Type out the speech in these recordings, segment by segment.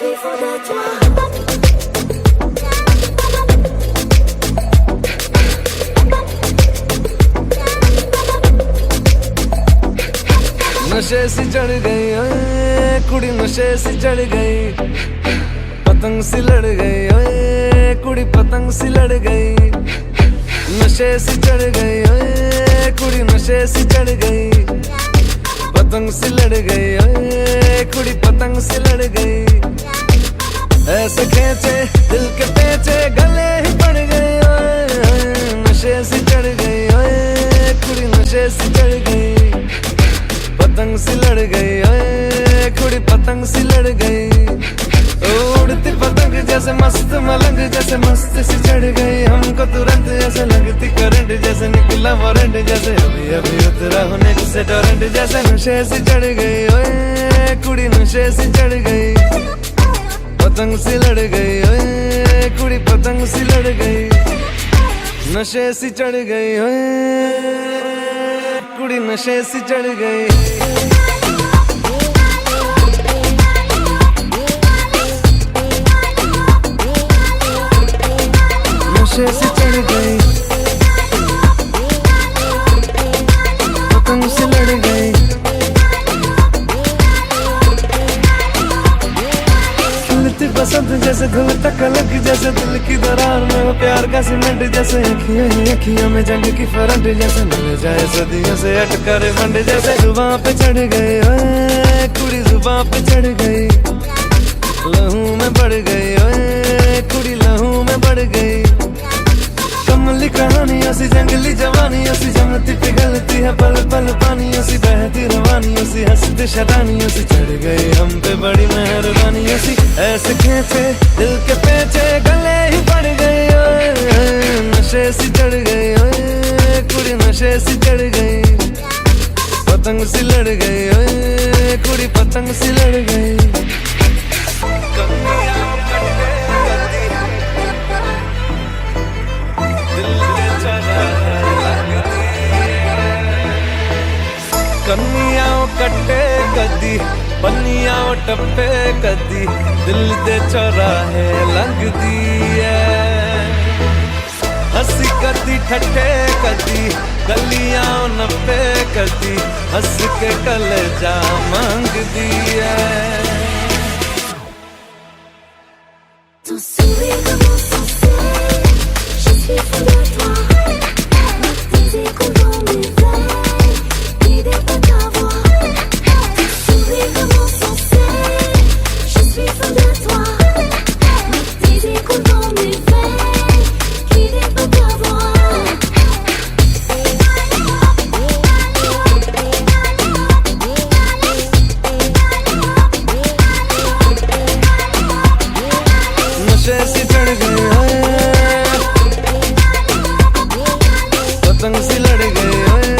suis fou de toi. नशे सी चढ़ गई ओए कुड़ी, नशे सी चढ़ गई, पतंग सी लड़ गई ओए कुड़ी, पतंग सी लड़ गई। नशे सी चढ़ गई ओए कुड़ी, नशे सी चढ़ गई, पतंग सी लड़ गई ओए कुड़ी, पतंग सी लड़ गई। ऐसे खींचे दिल के पेचे, गले ही पड़ गए ओए। नशे सी चढ़ गई ओए कुड़ी, नशे सी चढ़ गई, पतंग सी लड़ गई ओए कुड़ी, पतंग सी लड़ गई। उड़ती पतंग जैसे मस्त मलंग, जैसे मस्त सी चढ़ गई हमको तुरंत, जैसे लगती करंट, जैसे निकला वारंट, जैसे अभी अभी उतरा होने से टोरेंट। जैसे नशे सी चढ़ गई ओए कुड़ी, नशे सी चढ़ गई, पतंग सी लड़ गई ओए कुड़ी, पतंग सी लड़ गई। नशे सी चढ़ गई ओए कुड़ी, नशे सी चढ़ गई। नशे सी चढ़ गई, पतंग से लड़ गई। खिलती बसंत जैसे धुल तक अलग, जैसे दिल की दरार में वो प्यार का सीमेंट, जैसे अखियां ही अखियां में जंग की फरंट, जैसे मिल जाए सदियों से अटकर मंड। जैसे जुबां पे चढ़ गई ओए कुड़ी, जुबां पे चढ़ गई, लहू में बढ़ गई ओए कुड़ी, लहू में बढ़ गई। कमली कहानी ऐसी, जंगली जवानी ऐसी, जमती पिघलती है पल पल पानी ऐसी, बहती रवानी ऐसी, हंसती शैतानी ऐसी, चढ़ गई हम पे बड़ी मेहरबानी ऐसी। ऐसे खींचे दिल के पेचे, गले ही पड़ गई ओए। नशे सी चढ़ गई ओए कुड़ी, नशे सी चढ़ गई, पतंग सी लड़ गई ओए कुड़ी, पतंग सी लड़ गई। कन्नियां कट्टे कदी, पन्नियां टप्पे कदी, दिल दे चौराहे लंघदी है। हंसी कदी ठट्ठे कदी, गलियां नप्पे कदी, हंस के कलेजा मांगदी है। Ton sourire commence en scène, je suis fou de toi. Tes échos dans mes veines, l'idée de t'avoir. Ton sourire commence en scène, je suis fou de toi. Tes échos dans mes veines, l'idée de t'avoir. नशे सी चढ़ गई ओए, पतंग सी लड़ गई ओए।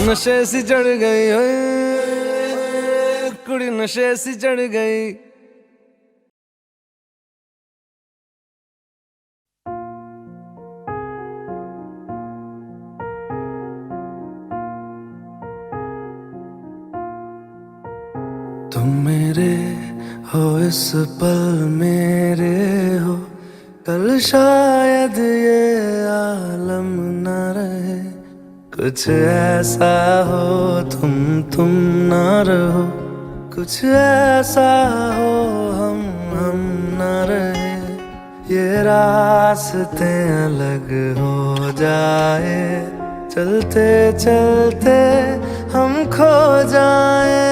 नशे सी चढ़ गई ओए कुड़ी, नशे सी चढ़ गई। तुम मेरे हो इस पल मेरे हो, कल शायद ये आलम न रहे। कुछ ऐसा हो तुम ना रहो, कुछ ऐसा हो हम ना रहे। ये रास्ते अलग हो जाए, चलते चलते हम खो जाए।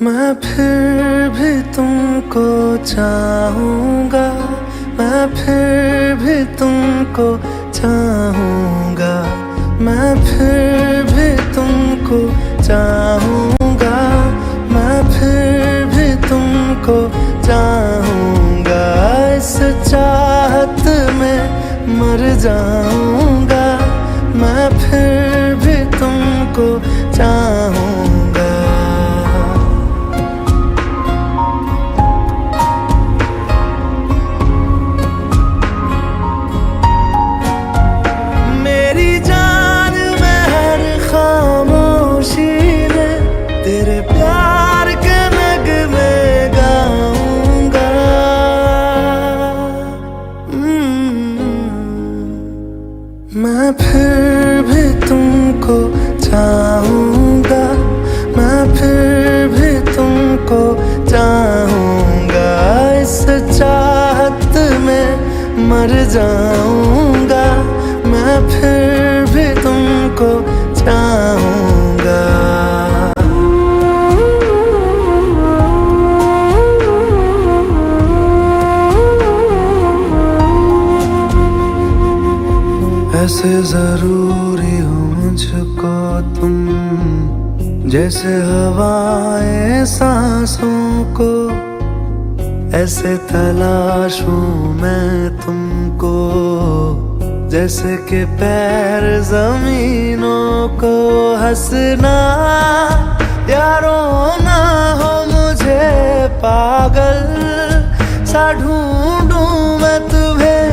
मैं फिर भी तुमको चाहूँगा, मैं फिर भी तुमको चाहूँगा, मैं फिर भी तुमको चाहूँगा, मैं फिर भी तुमको चाहूँगा। इस चाहत में मर जाऊँगा, मैं फिर भी तुमको चाहूँगा। मेरी जान में हर मर जाऊंगा, मैं फिर भी तुमको चाहूंगा। ऐसे जरूरी हो मुझको तुम, जैसे हवाएं सांसों को, ऐसे तलाशूं मैं तुमको, जैसे कि पैर जमीनों को। हंसना या रोना हो मुझे पागल सा ढूंढूं मैं तुम्हें,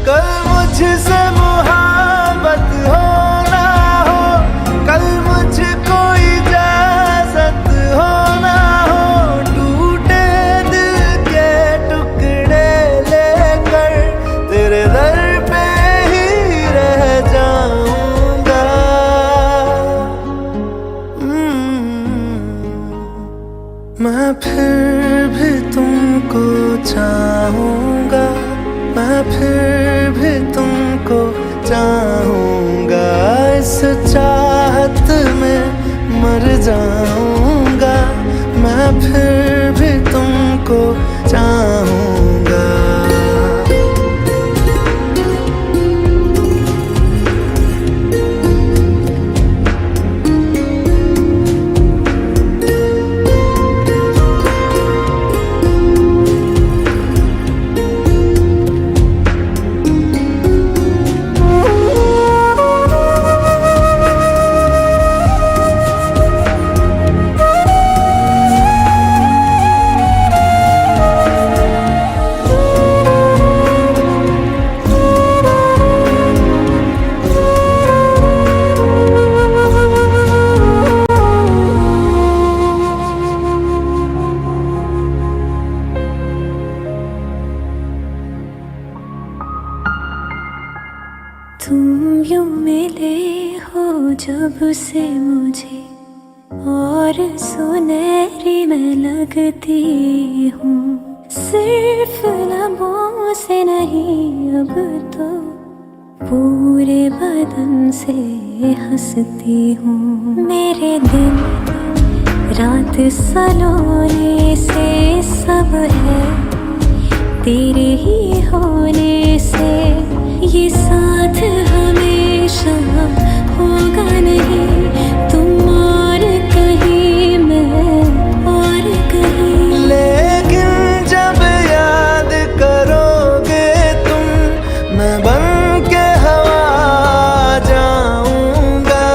कल मुझसे मोहब्बत हो ना हो, कल मुझको इजाजत हो ना हो, टूटे दिल के टुकड़े लेकर तेरे दर पे ही रह जाऊंगा। मैं फिर भी तुमको चाहूंगा, मैं फिर भी तुमको चाहूंगा। इस चाहत में मर जाऊंगा, मैं फिर भी तुमको चाहूंगा। तुम यूं मिले हो जब से मुझे, और सुनहरी मैं लगती हूँ। सिर्फ लबों से नहीं अब तो पूरे बदन से हंसती हूँ। मेरे दिन रात सलोने से सब है तेरे ही होने से, ये साथ हमेशा होगा नहीं, तुम और कहीं मैं और कहीं। लेकिन जब याद करोगे तुम, मैं बन के हवा जाऊंगा।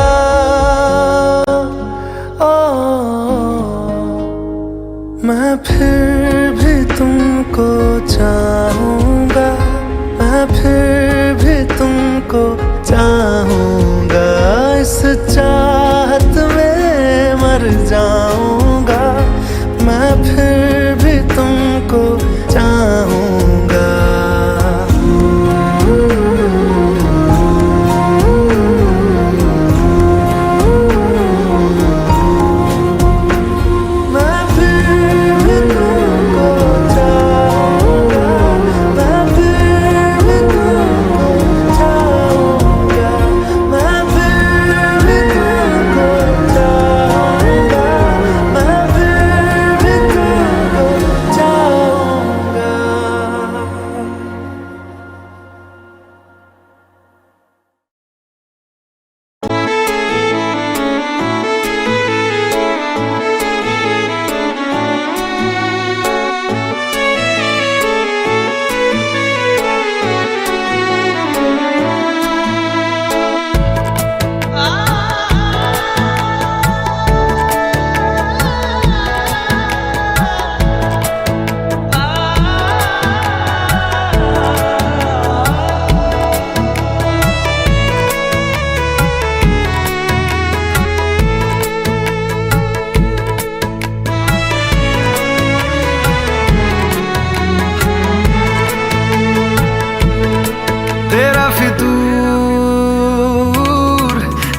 मैं फिर भी तुमको चाहूंगा, मैं फिर भी तुमको चाहूंगा। इस चाहत में मर जाऊंगा, मैं फिर भी तुमको चाहूंगा।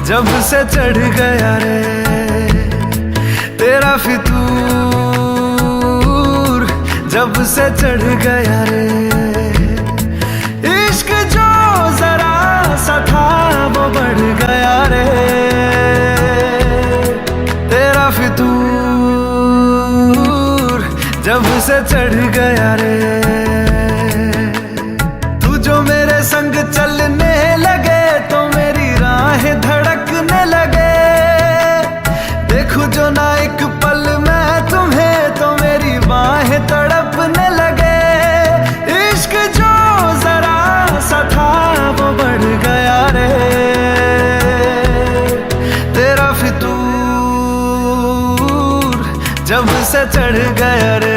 जब से चढ़ गया रे तेरा फितूर, जब से चढ़ गया रे से चढ़ गया रे तू जो मेरे संग चलने लगे तो मेरी राहें धड़कने लगे। देखूं जो ना एक पल मैं तुम्हें तो मेरी बाहें तड़पने लगे। इश्क जो जरा सा था वो बढ़ गया रे तेरा फितूर जब से चढ़ गया रे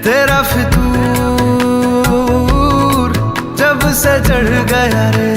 तेरा फितूर जब से चढ़ गया रे।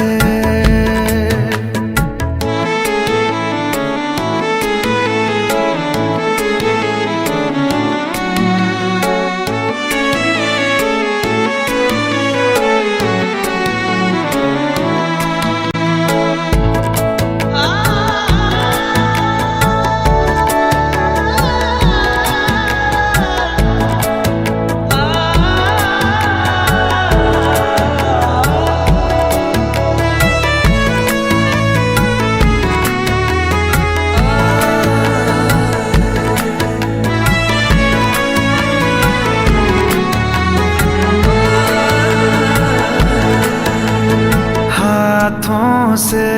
हाथों से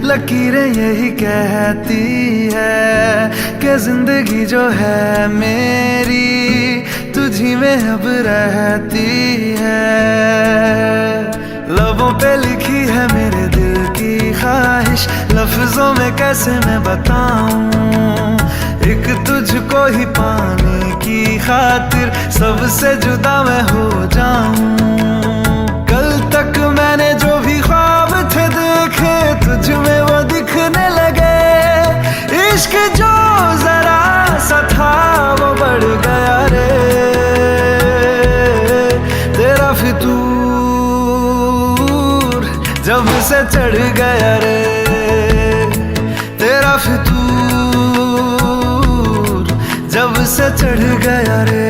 लकीरें यही कहती है कि जिंदगी जो है मेरी तुझी में अब रहती है। लबों पे लिखी है मेरे दिल की ख्वाहिश लफ्जों में कैसे मैं बताऊं। एक तुझको ही पाने की खातिर सबसे जुदा मैं हो जाऊं। कल तक मैंने जो भी ख्वाब थे देखे तुझ में वो दिखने लगे। इश्क जो जरा सा था वो बढ़ गया रे तेरा फितूर जब से चढ़ गया रे तेरा फितूर जब से चढ़ गया रे।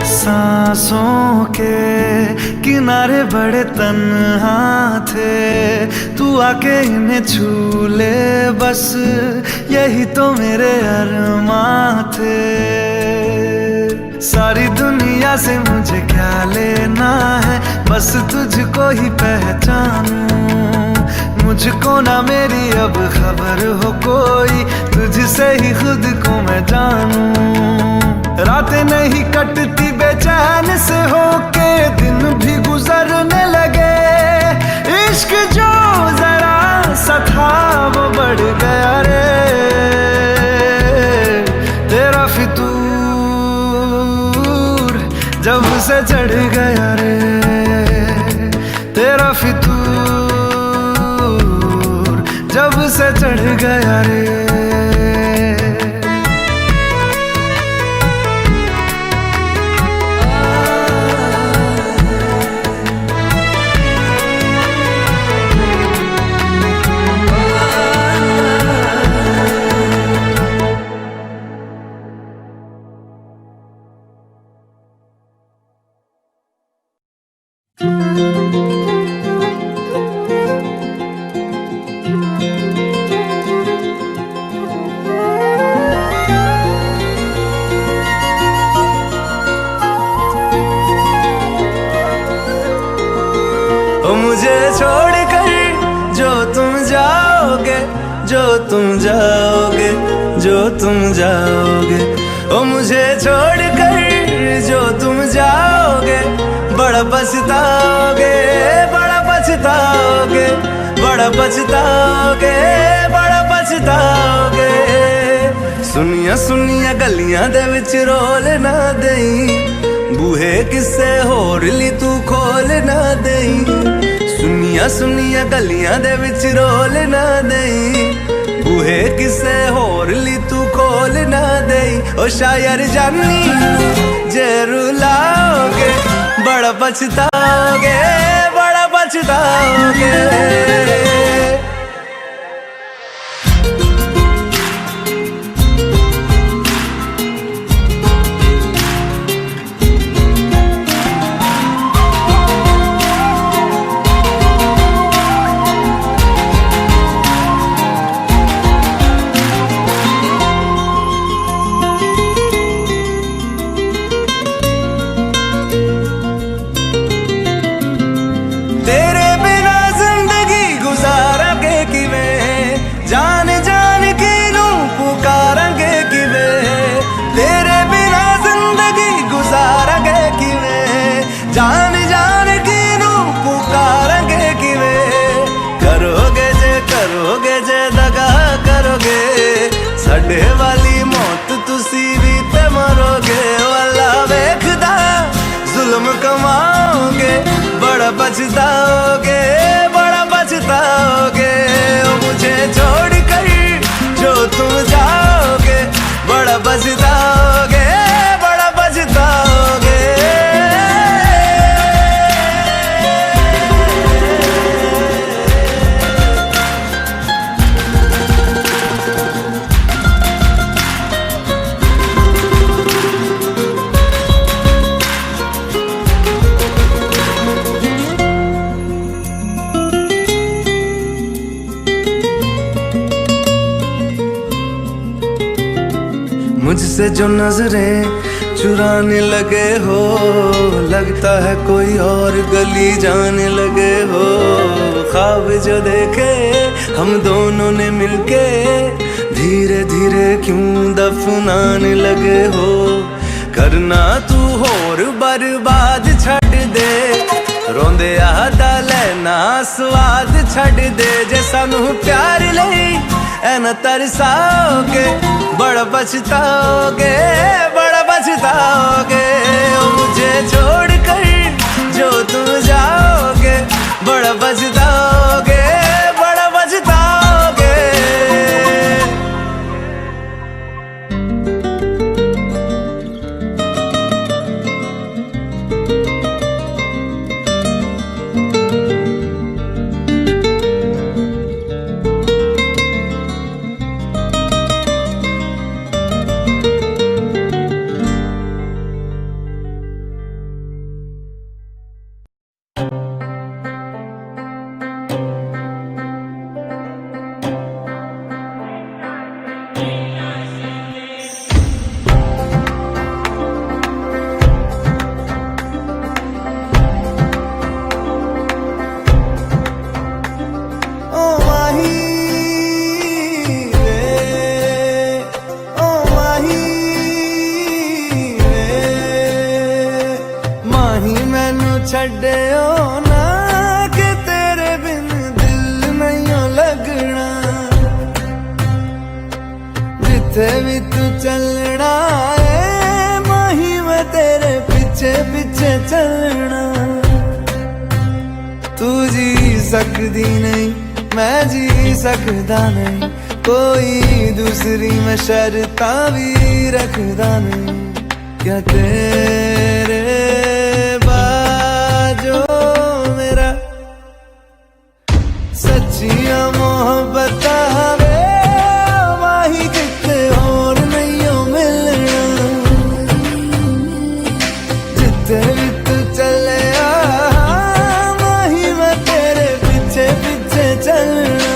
सांसों के किनारे बड़े तन्हा थे तू आके इन्हें छू ले बस यही तो मेरे अरमां थे। सारी दुनिया से मुझे क्या लेना है बस तुझको ही पहचानूं। मुझको ना मेरी अब खबर हो कोई तुझसे ही खुद को मैं जानूं। रातें नहीं कटती बेचैन से होके दिन भी गुजरने लगे। इश्क जो जरा सा था वो बढ़ गया रे तेरा फितूर जब से चढ़ गया रे तेरा फितूर जब से चढ़ गया रे। मुझे छोड़कर जो तुम जाओगे जो तुम जाओगे जो तुम जाओगे ओ मुझे छोड़कर जो तुम जाओगे बड़ा पछताओगे बड़ा पछताओगे बड़ा पछताओगे बड़ा पछताओगे। सुनिया सुनिया गलियां दे विच रोल ना देई बूहे किसे होर ली तू खोल ना देई। सुनिया सुनिया गलियां दे विच रोल ना देई बूहे किसे होर ली तू खोल ना दे ओ शायर जानी जे रुलाओगे बड़ा पछताओगे, बड़ा पछताओगे। तेरे बिना जिंदगी गुजारांगे किवें, जान जान के नू पुकारांगे किवें। तेरे बिना जिंदगी गुजारांगे किवें, जान जान के नू पुकारांगे किवें। करोगे जे दगा करोगे, साडे वाली मौत तुसी भी ते मरोगे। वाला वेखदा जुल्म कमाओगे, बड़ा पछताओगे, बड़ा पछताओगे। ओ मुझे छोड़ कर जो तुम जाओगे, बड़ा पछताओगे, बड़ा पछताओगे। मुझसे जो नजरें चुराने लगे हो, लगता है कोई और गली जाने लगे हो। ख्वाब जो देखे हम दोनों ने मिलके, धीरे धीरे क्यों दफनाने लगे हो। करना तू होर बर्बाद छड़ दे, रोंदे आदा लेना स्वाद छड़ दे। जे सानू प्यार लई ऐना तरसाओगे, बड़ा पछताओगे, बड़ा पछताओगे। ओ मुझे छोड़ कर जो तुम जाओगे, बड़ा पछताओगे, बड़ा पछताओगे। छड्डियो ना कि तेरे बिन दिल नहीं लगना। जिथे भी तू चलना है माही मैं तेरे पीछे पीछे चलना। तू जी सकदी नहीं मैं जी सकदा नहीं, कोई दूसरी मैं शर्तां भी रखदा नहीं। क्या तेरे जो मेरा सच्चियां मोहब्बत वे माही किते और नहीं हो मिलना। जिथे भी तू चले माही मैं तेरे पीछे पीछे चलना।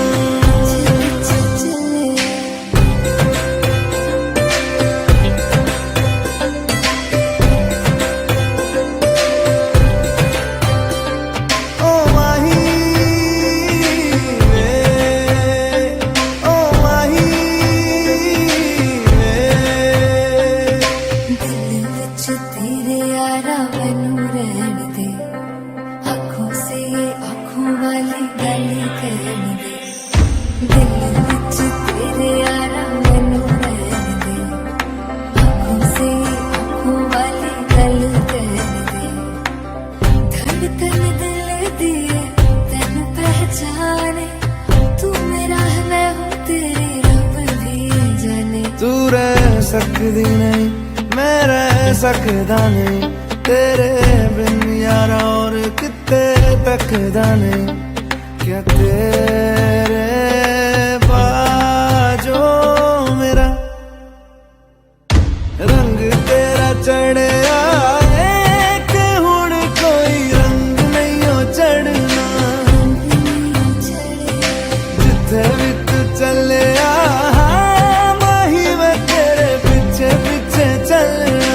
सकदी नहीं, मैं रह सकदा नहीं तेरे बिन यारा, और किते तकदा नहीं। क्या तेरे बाजो मेरा रंग तेरा चढ़िया है कि हुण कोई रंग नहीं हो चढ़ना, जिथे भी तू चलिया माही मैं तेरे पीछे पीछे चलना।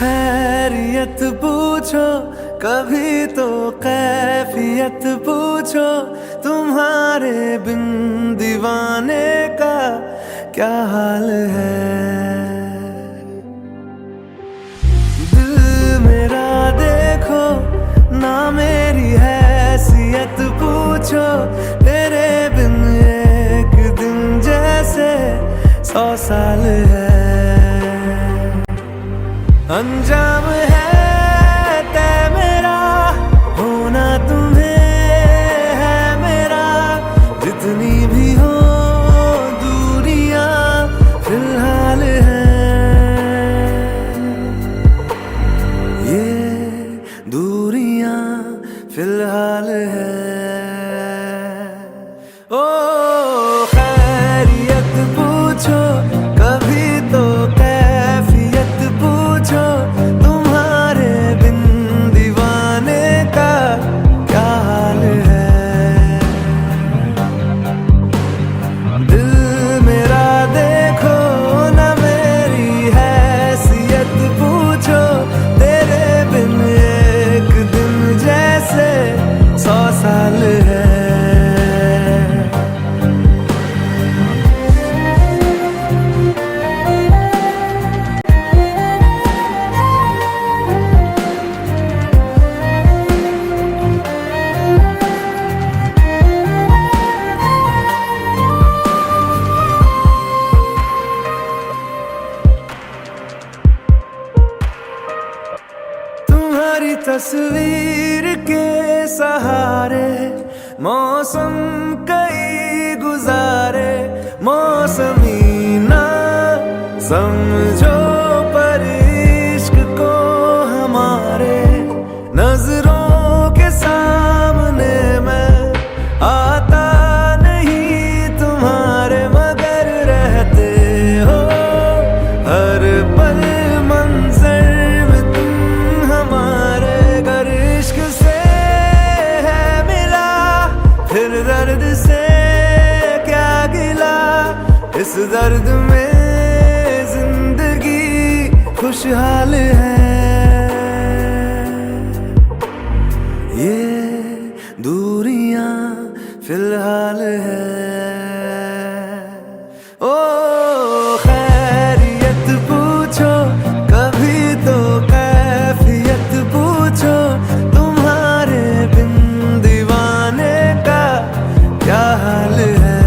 खैरियत पूछो कभी तो कैफियत पूछो, तुम्हारे बिन दीवाने का क्या हाल है। दिल मेरा देखो ना मेरी हैसियत पूछो, तेरे बिन एक दिन जैसे 100 साल है। अंजाम है तय मेरा, होना तुम्हें है मेरा, जितनी भी हो दूरियां फिलहाल हैं, ये दूरियां फिलहाल हैं। ओ खैरियत पूछो कभी तो कैफियत पूछो, तुम्हारे बिन दीवाने का क्या हाल है। दिल मेरा देखो ना मेरी हैसियत पूछो, तेरे बिन एक दिन जैसे 100 साल है। तुम्हारी तस्वीर के सहारे मौसम कई गुजारे, मौसमी ना समझो पर इश्क को हमारे, नजरों के सामने मैं आता नहीं तुम्हारे, मगर रहते हो हर पल मंजर में तुम हमारे। गर इश्क से है मिला फिर दर्द से क्या गिला, इस दर्द में जिंदगी खुशहाल है। ये दूरियां फिलहाल है। ओ खैरियत पूछो कभी तो कैफियत पूछो, तुम्हारे बिन दीवाने का क्या हाल है।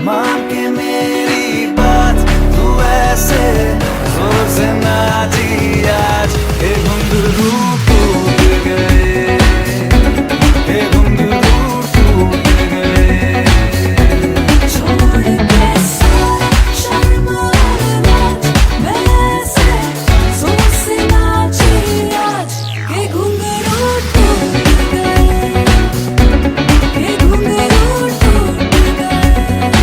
मान के मेरी बात, तू ऐसे जोर से नाची आज। हे घुंघरू टूट गए, हे घुंघरू टूट गए। छोड़ के सारा शर्म और लाज, मैं ऐसे जोर से नाची आज। के घुंघरू टूट गए, के घुंघरू टूट गए।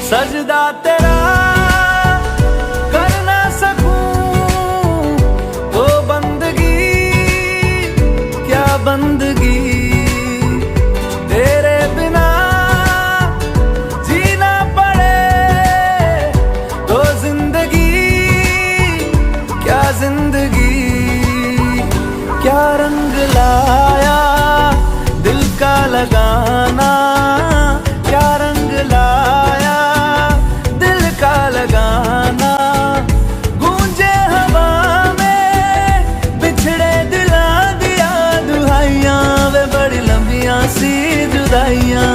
सजदा तेरा कर ना सकूं तो बंदगी क्या बंदगी, तेरे बिना जीना पड़े तो जिंदगी क्या जिंदगी। क्या रंग लाया दिल का लगाना, क्या रंग लाया दिल का लगाना। गूंजे हवा में बिछड़े दिला दिया दुहाइयां, वे बड़ी लंबियां सी जुदाइयां।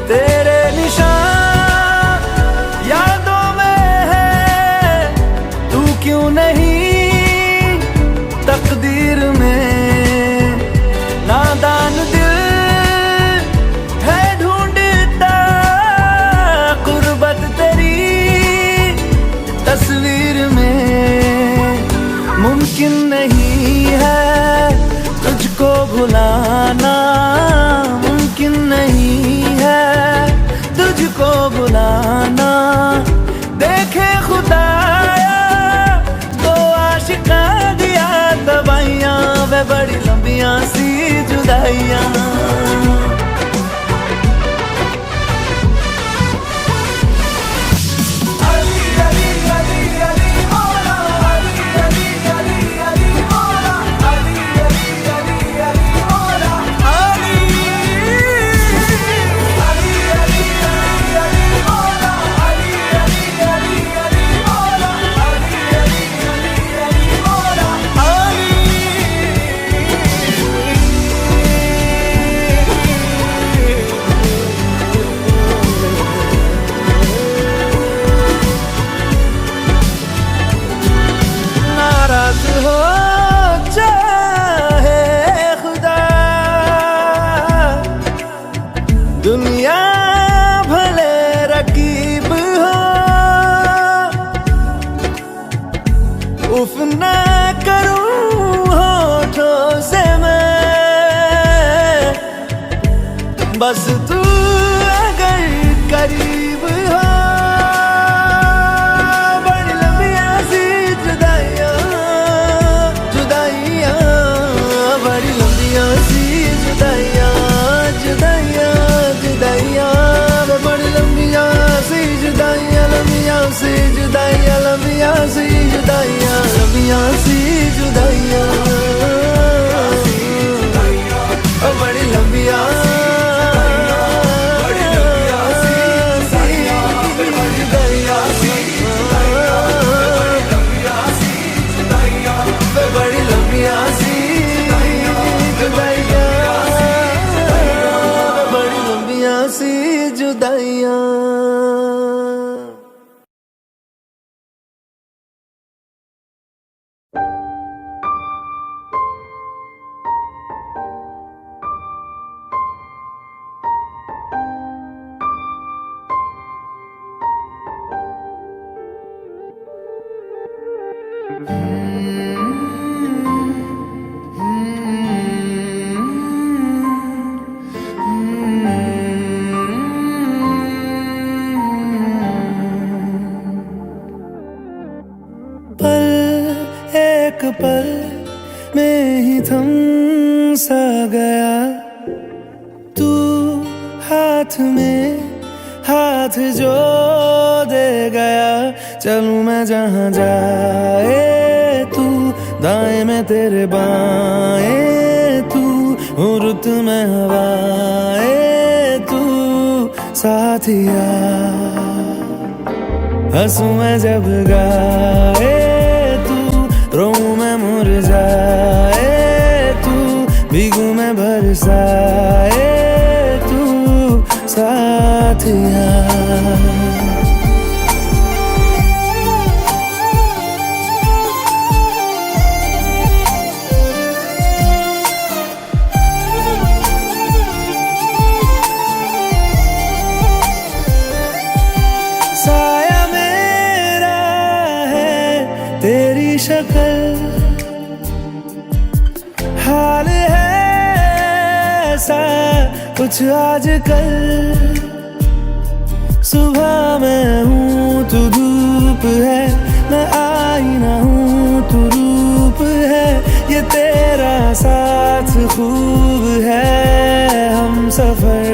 तेरे निशान यादों में है, तू क्यों नहीं तकदीर में। नादान दिल है ढूंढता गुर्बत तेरी तस्वीर में। मुमकिन नहीं है तुझको भुलाना, मुमकिन नहीं है तुझको बुलाना। देखे खुदाया तो आशिका दिया दवाइयां, वे बड़ी लंबियां सी जुदाइयां। दुनिया भले रकीब हो, उफ ना करूं होठों से मैं, बस तू अगर करीब हो। बड़ी लंबियां सी जुदाइयां जुदाइयां, बड़ी लंबियां सी जुदाइयां जुदाइयां जुदाइयां, बड़ी लंबियां सी जुदाइयां लंबियां सी जुदाइयां लंबियां सी जुदाइयां लंबियां सी जुदाइयां, बड़ी लंबियां सी जुदाइयां। एक पल में ही थम सा गया, तू हाथ में हाथ जो दे गया। चलूं मैं जहां जाए तू, दाएं में तेरे बाएं तू, हूँ रुत में हवाएं तू साथिया। हंसूं मैं जब गाए तू, रोऊं मैं मुरझाए तू, भीगूं मैं बरसाए तू साथिया। साया मेरा शक्ल हाल है ऐसा कुछ आजकल। सुबह मैं हूँ तू धूप है, मैं आईना हूँ तू रूप है। ये तेरा साथ खूब है हम सफर।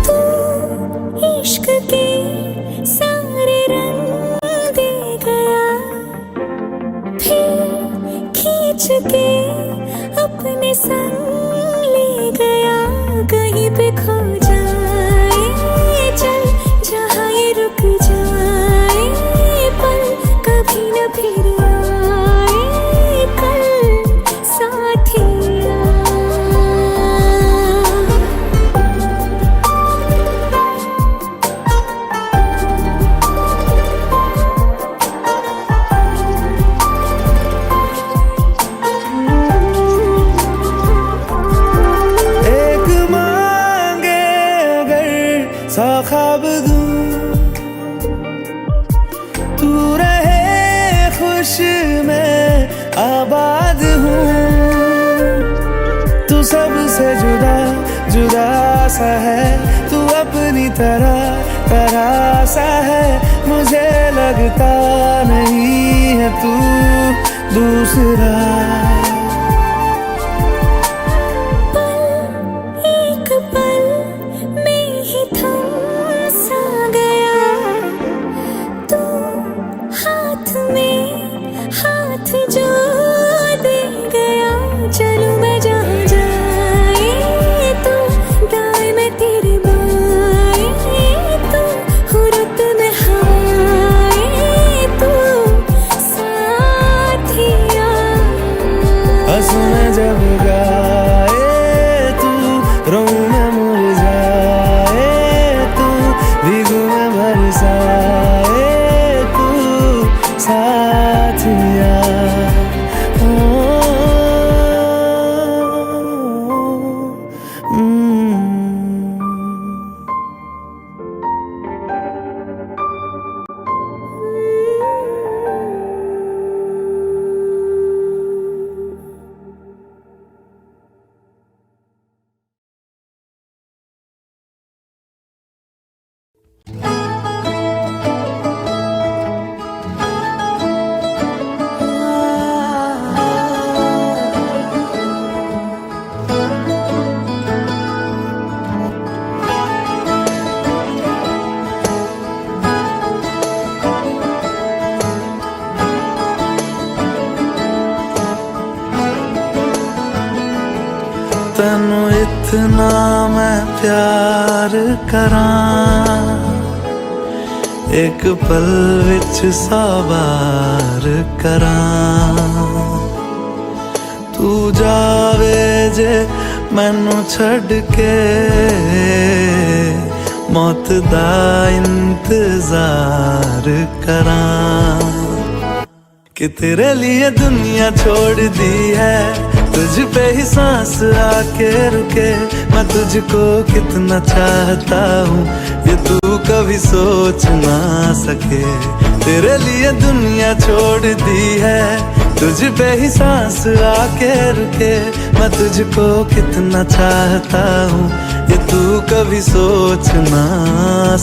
तू इश्क के सारे रंग दे गया, फिर खींच के अपने संग ले गया। कहीं पे खो जाए चल जहाँ ये रुक जाए, पल कभी न फिर आए कल साथिया। सा ख्वाब दूं तू रहे खुश मैं आबाद हूँ। तू सबसे जुदा जुदा सा है, तू अपनी तरह सा है। मुझे लगता नहीं है तू दूसरा। हाथ जो दे गया, चलूं मैं जहाँ जाए तू दाएं मैं तेरे बाएं, तू हो रुत में हवाएं, तू साथिया। हंसूं मैं जब गाए तू, रोऊं मैं मुरझाए तू, भीगूं मैं बरसाए तू साथिया। तैनू इतना मैं प्यार करां, एक पल विच साबार करां। तू जावे जे मैनू छड़ के, मौत दा इंतजार करां। कि तेरे लिए दुनिया छोड़ दी है, तुझ पे ही सांस आके रुके। मैं तुझको कितना चाहता हूँ ये तू कभी सोच ना सके। तेरे लिए दुनिया छोड़ दी है, तुझ पे ही सांस आके रुके। मैं तुझको कितना चाहता हूँ ये तू कभी सोच ना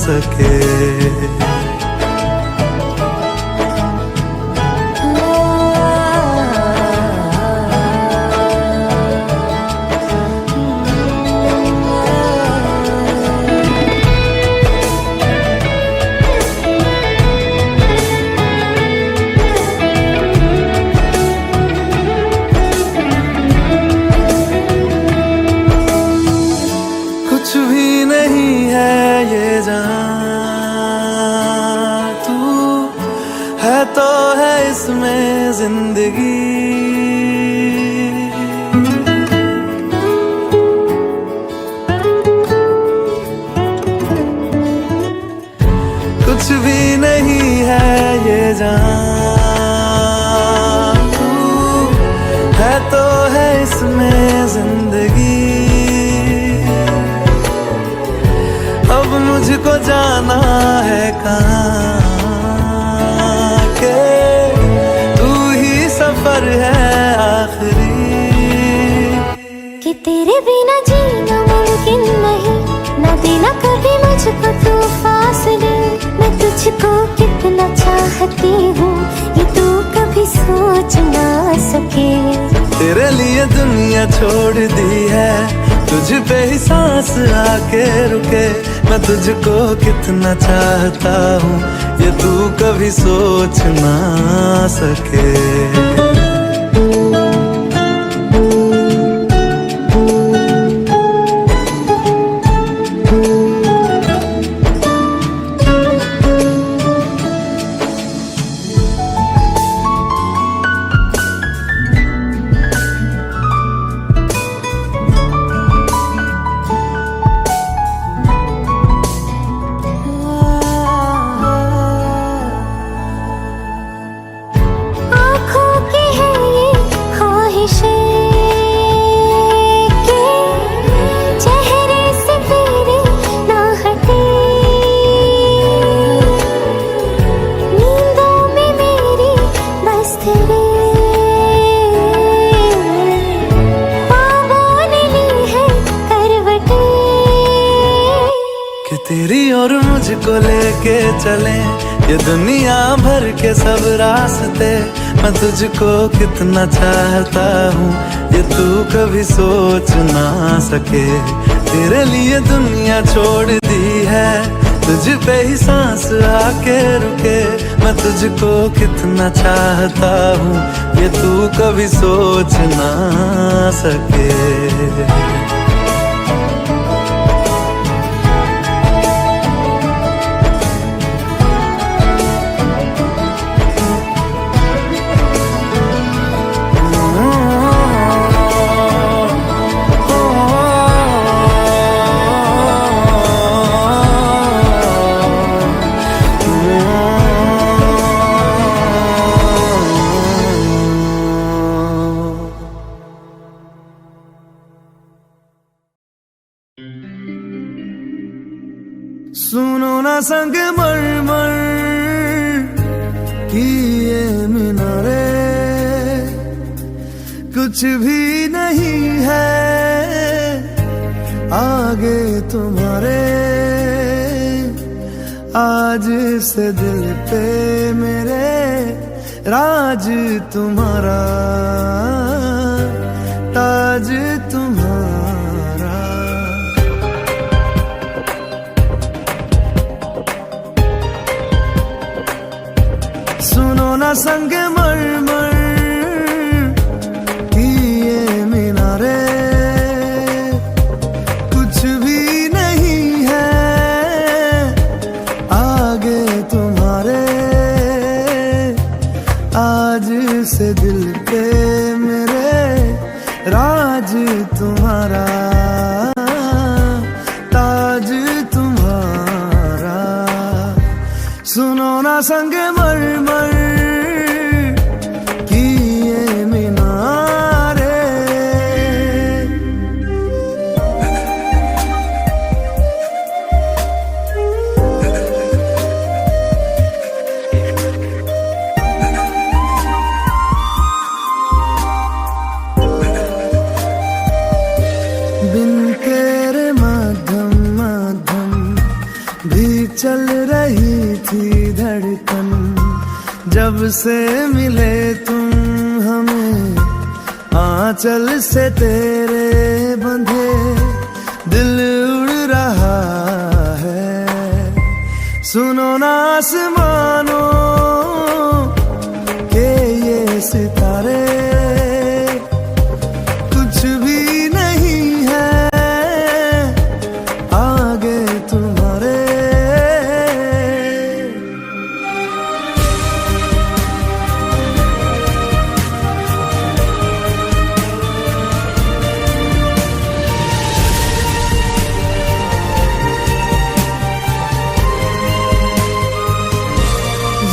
सके। कुछ भी नहीं है ये जान, तू है तो है इसमें जिंदगी। कुछ भी नहीं है ये जान, तू है तो है इसमें जिंदगी। अब मुझको जाना है कहाँ, के तू ही सफर है आखिरी। कि तेरे बिना जीना मुमकिन नहीं, न देना कभी मुझको तू फासले। मैं तुझको कितना चाहती हूँ ये तू कभी सोच ना सके। तेरे लिए दुनिया छोड़ दी है, तुझ पे ही सांस आके रुके। मैं तुझको कितना चाहता हूँ ये तू कभी सोच ना सके। तेरी और मुझको लेके चले ये दुनिया भर के सब रास्ते। मैं तुझको कितना चाहता हूँ ये तू कभी सोच ना सके। तेरे लिए दुनिया छोड़ दी है, तुझ पे ही सांस आके रुके। मैं तुझको कितना चाहता हूँ ये तू कभी सोच ना सके। सुनो ना संग मरमर की ये मीनारे, कुछ भी नहीं है आगे तुम्हारे। आज से दिल पे मेरे राज तुम्हारा, ताज तुम्हारा। सुनो ना संग मरमर की ये मीनारे, कुछ भी नहीं है आगे तुम्हारे। आज से दिल पे मेरे राज तुम्हारा, ताज तुम्हारा। सुनो ना संग मरमर की ये मीनारे। बिन तेरे मध्यम मध्यम भी चल रही थी धड़कन। जब से मिले तुम हमें आंचल से तेरे बंधे, दिल उड़ रहा है। सुनो ना आसमानों के ये सितारे, कुछ भी नहीं है आगे तुम्हारे।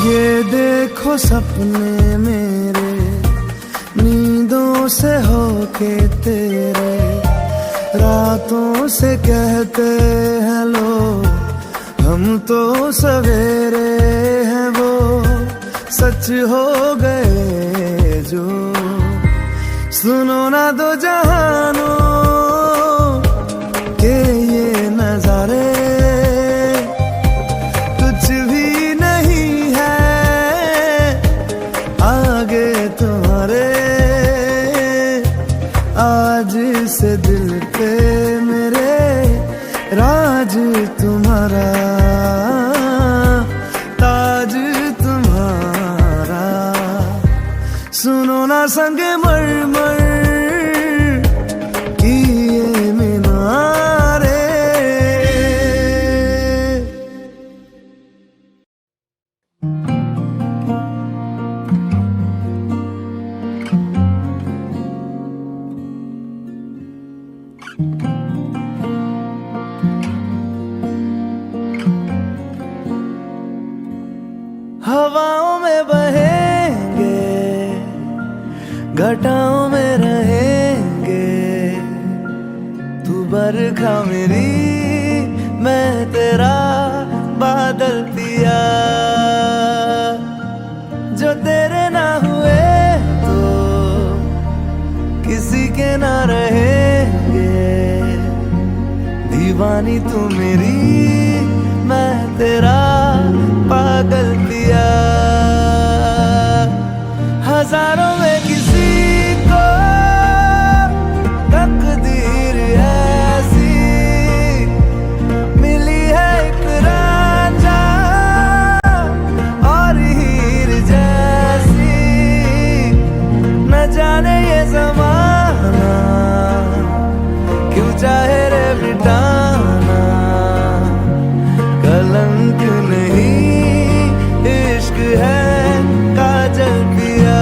ये देखो सपने मेरे नींदों से होके तेरे, रातों से कहते हैं लोग हम तो सवेरे हैं वो सच हो गए जो, सुनो ना दो जहानों के ये नजारे कुछ भी नहीं है आगे तुम्हारे। आज से दिल पे मेरे राज तुम्हारा, ताज तुम्हारा। सुनो ना संगे मरमर की ये मीनारे। हवाओं में बहेंगे, घटाओं में रहेंगे, तू बरखा मेरी मैं तेरा बादल पिया। जो तेरे ना हुए तो किसी के ना रहेंगे, दीवानी तू मेरी मैं तेरा पागल पिया। हजारों में किसी को तकदीर ऐसी मिली है, एक रांझा और हीर जैसी। न जाने ये ज़माना क्यों चाहे रे मिटाना, कलंक नहीं इश्क है काजल पिया।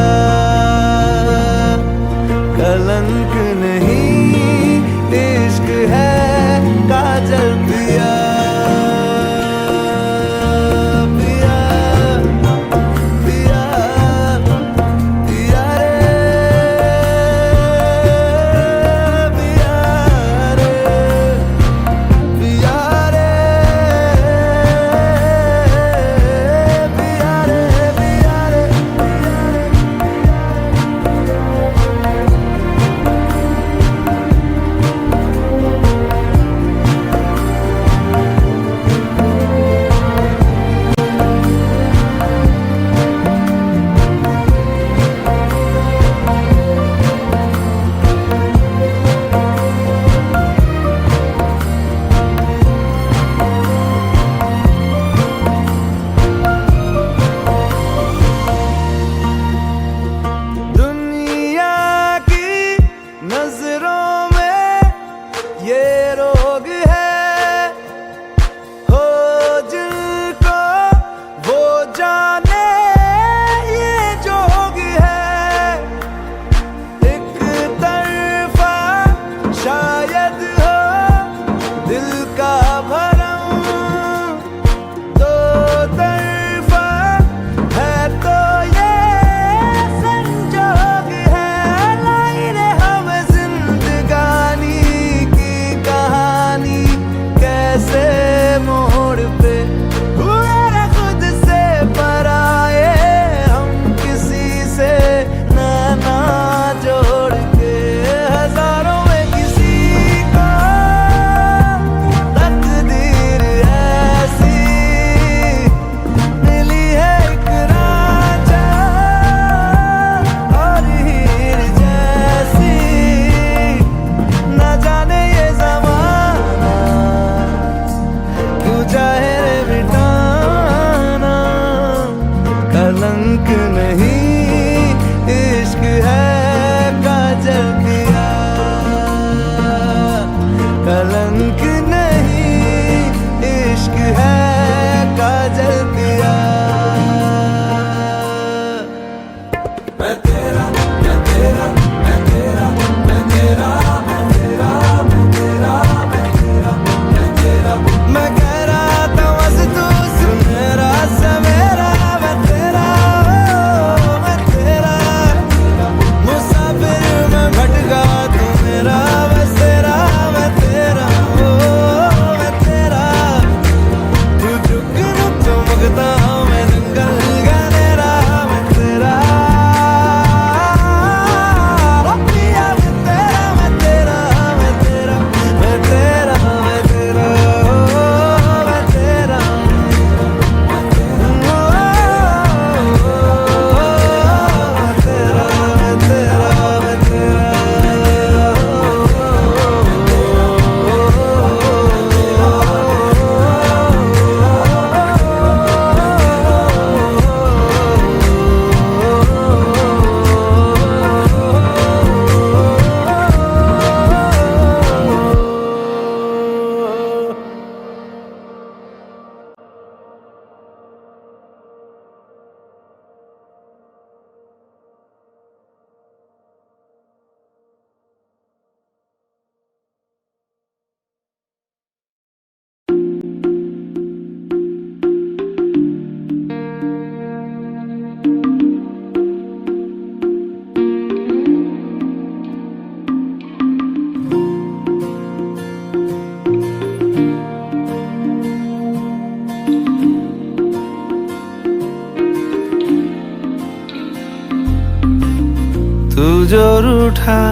जो रूठा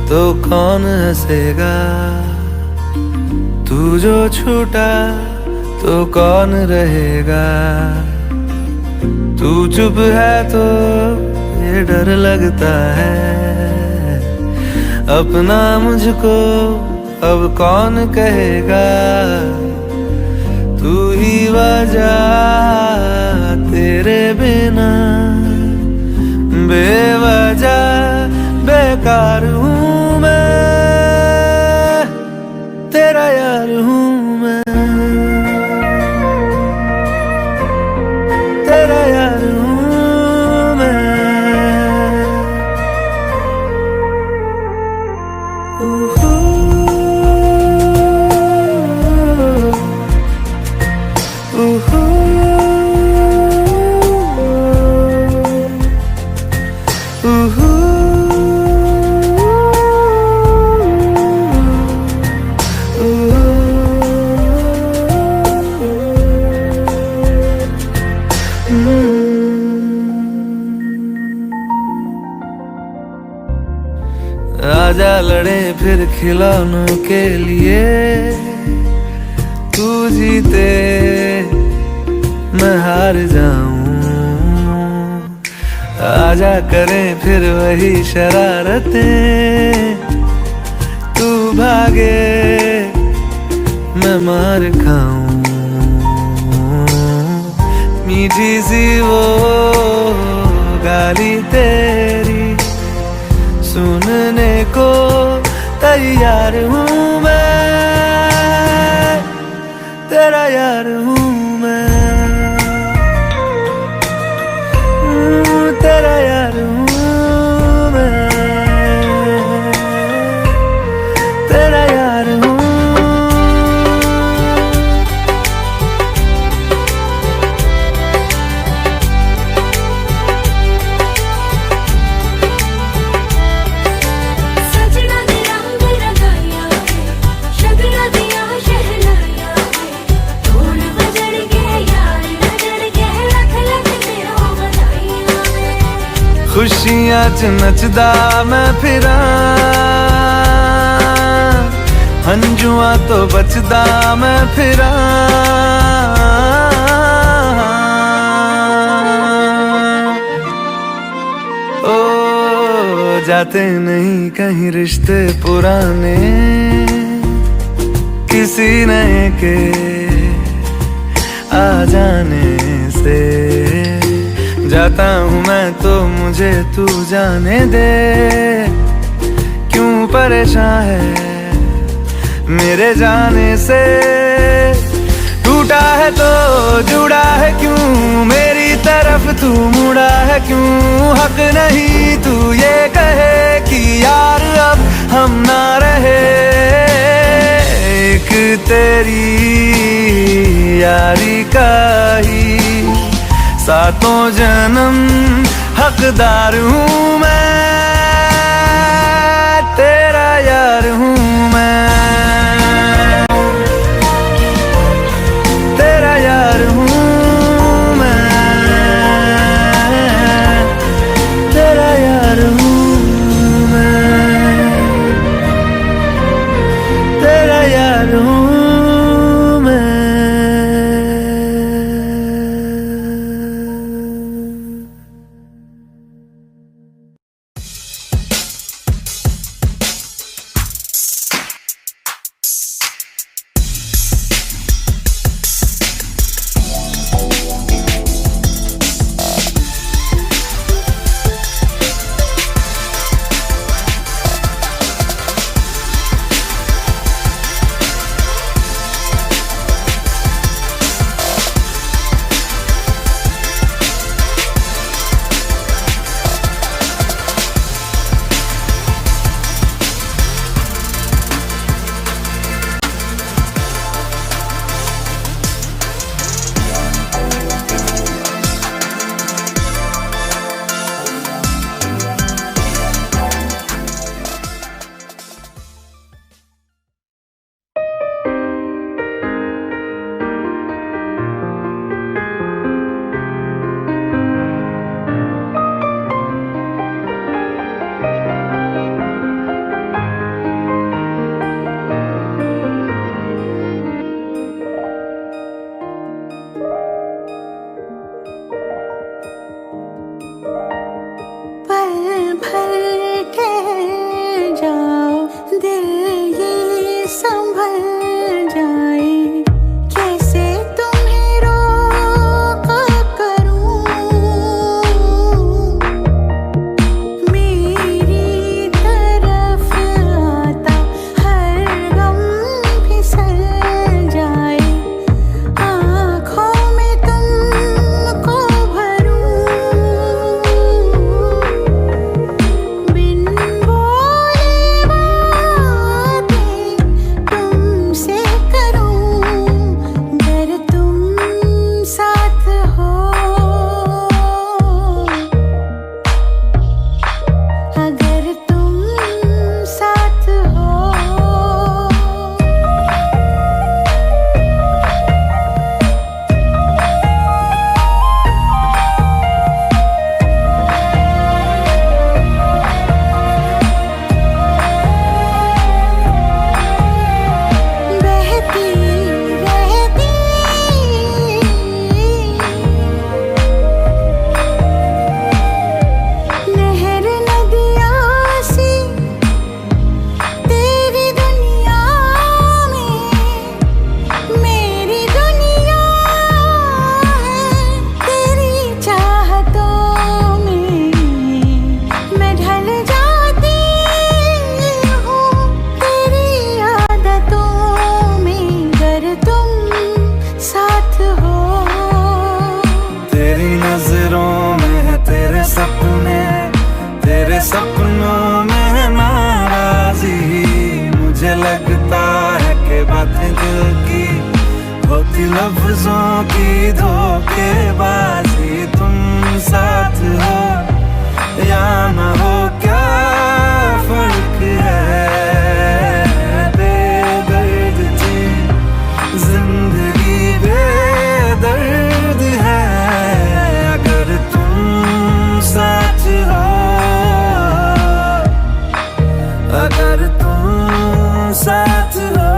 तो कौन हंसेगा, तू जो छूटा तो कौन रहेगा। तू चुप है तो ये डर लगता है, अपना मुझको अब कौन कहेगा। तू ही वजह, तेरे बिना बेवजह बेकार हूँ मैं, तेरा यार हूँ मैं, तेरा यार हूँ मैं। आजा लड़े फिर खिलौनों के लिए, तू जीते मैं हार जाऊं। आजा करें फिर वही शरारतें, तू भागे मैं मार खाऊं। मीठी सी वो गाली तेरी सुनने को तैयार हूँ मैं, तेरा यार हूँ मैं, तेरा यार हूँ मैं, तेरा यार हूँ। खुशियां च नचदा मैं फिरा, हंजुआ तो बचदा मैं फिरा। ओ जाते नहीं कहीं रिश्ते पुराने, किसी नए के आ जाने से। जाता हूँ मैं तो मुझे तू जाने दे, क्यों परेशान है मेरे जाने से। टूटा है तो जुड़ा है क्यों, मेरी तरफ तू मुड़ा है क्यों। हक नहीं तू ये कहे कि यार अब हम ना रहे, एक तेरी यारी का ही सातों जन्म हकदार हूँ मैं, तेरा यार हूँ मैं, तेरा यार हूँ मैं, तेरा यार हूँ मैं, तेरा यार हूँ मैं। होती लफ्जों की धोखेबाजी, तुम साथ हो या ना हो क्या फर्क है। बेदर्द थी जिंदगी, बेदर्द है अगर तुम साथ हो, अगर तुम साथ हो।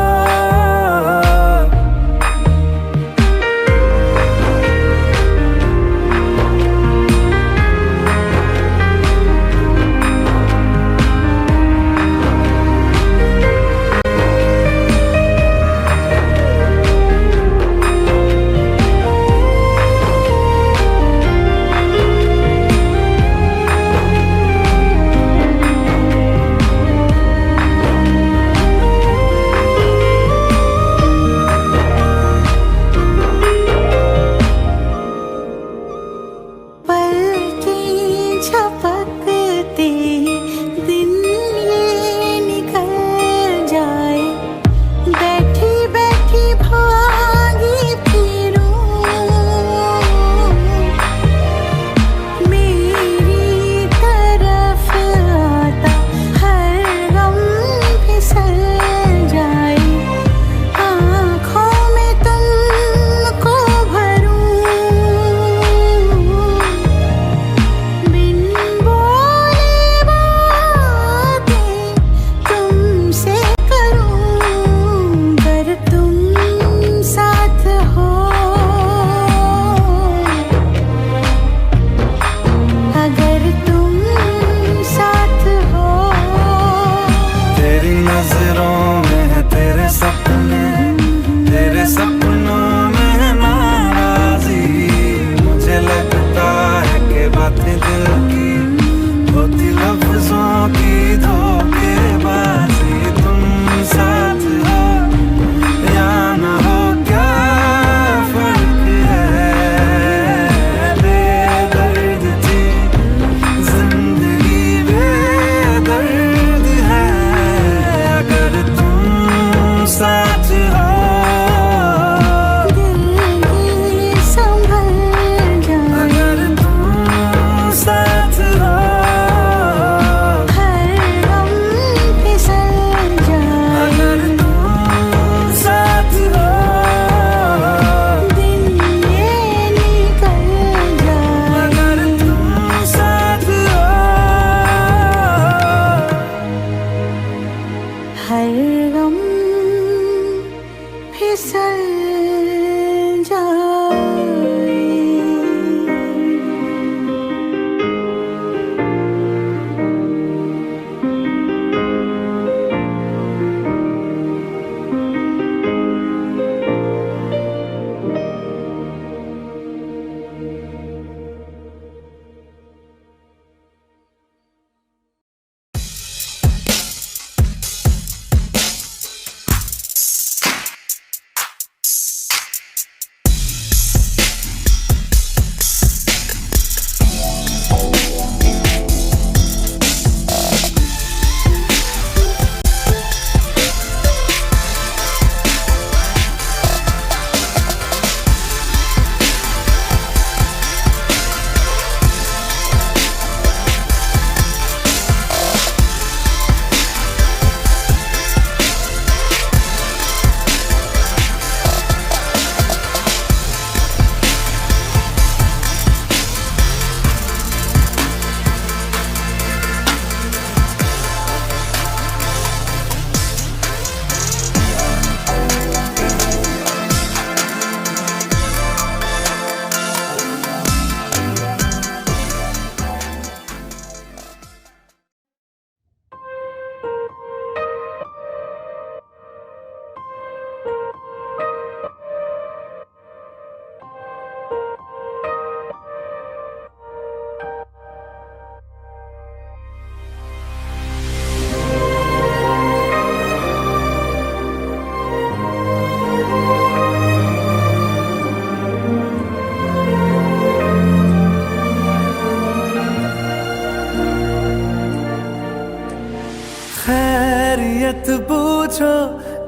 खैरियत पूछो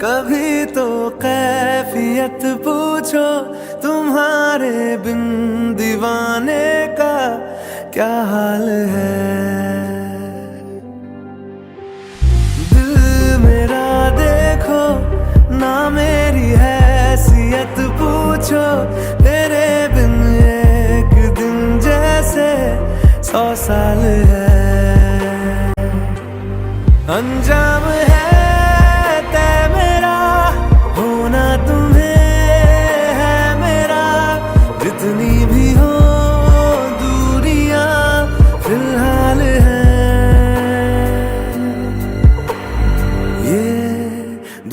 कभी तो कैफियत खैरियत पूछो तुम्हारे बिन दीवाने का क्या हाल है। दिल मेरा देखो ना मेरी हैसियत पूछो, तेरे बिन एक दिन जैसे 100 साल है। अंजाम है तय मेरा, होना तुम्हें है मेरा, जितनी भी हो दूरियां फिलहाल है। ये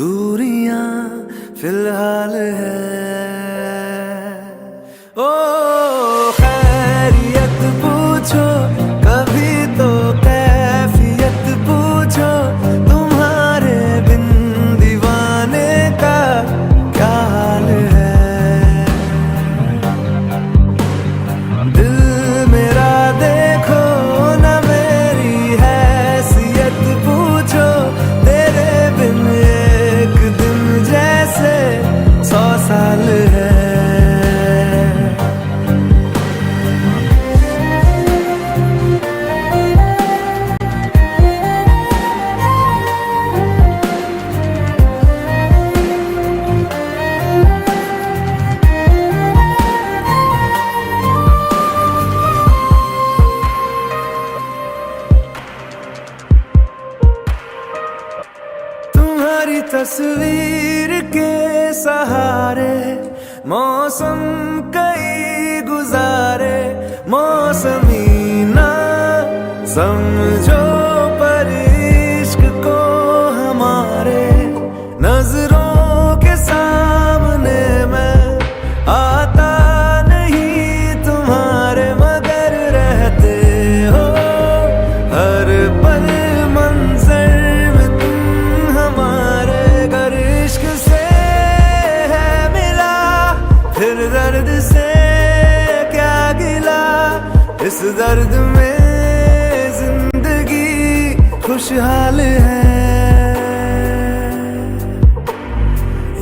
दूरियां फिलहाल है। ओ खैरियत पूछो कभी तो कैफियत पूछो, तुम्हारे बिन दीवाने का क्या हाल है। दिल मेरा देखो ना मेरी हैसियत पूछो, तेरे बिन एक दिन जैसे 100 साल है। तुम्हारी तस्वीर के सहारे मौसम कई गुजारे, मौसमी ना समझो पर इश्क को हमारे, नजरों के सामने मैं आता नहीं तुम्हारे, मगर रहते हो हर पल मंजर में तुम हमारे। गर इश्क से है मिला फिर दर्द से क्या गिला, इस दर्द में जिंदगी खुशहाल है।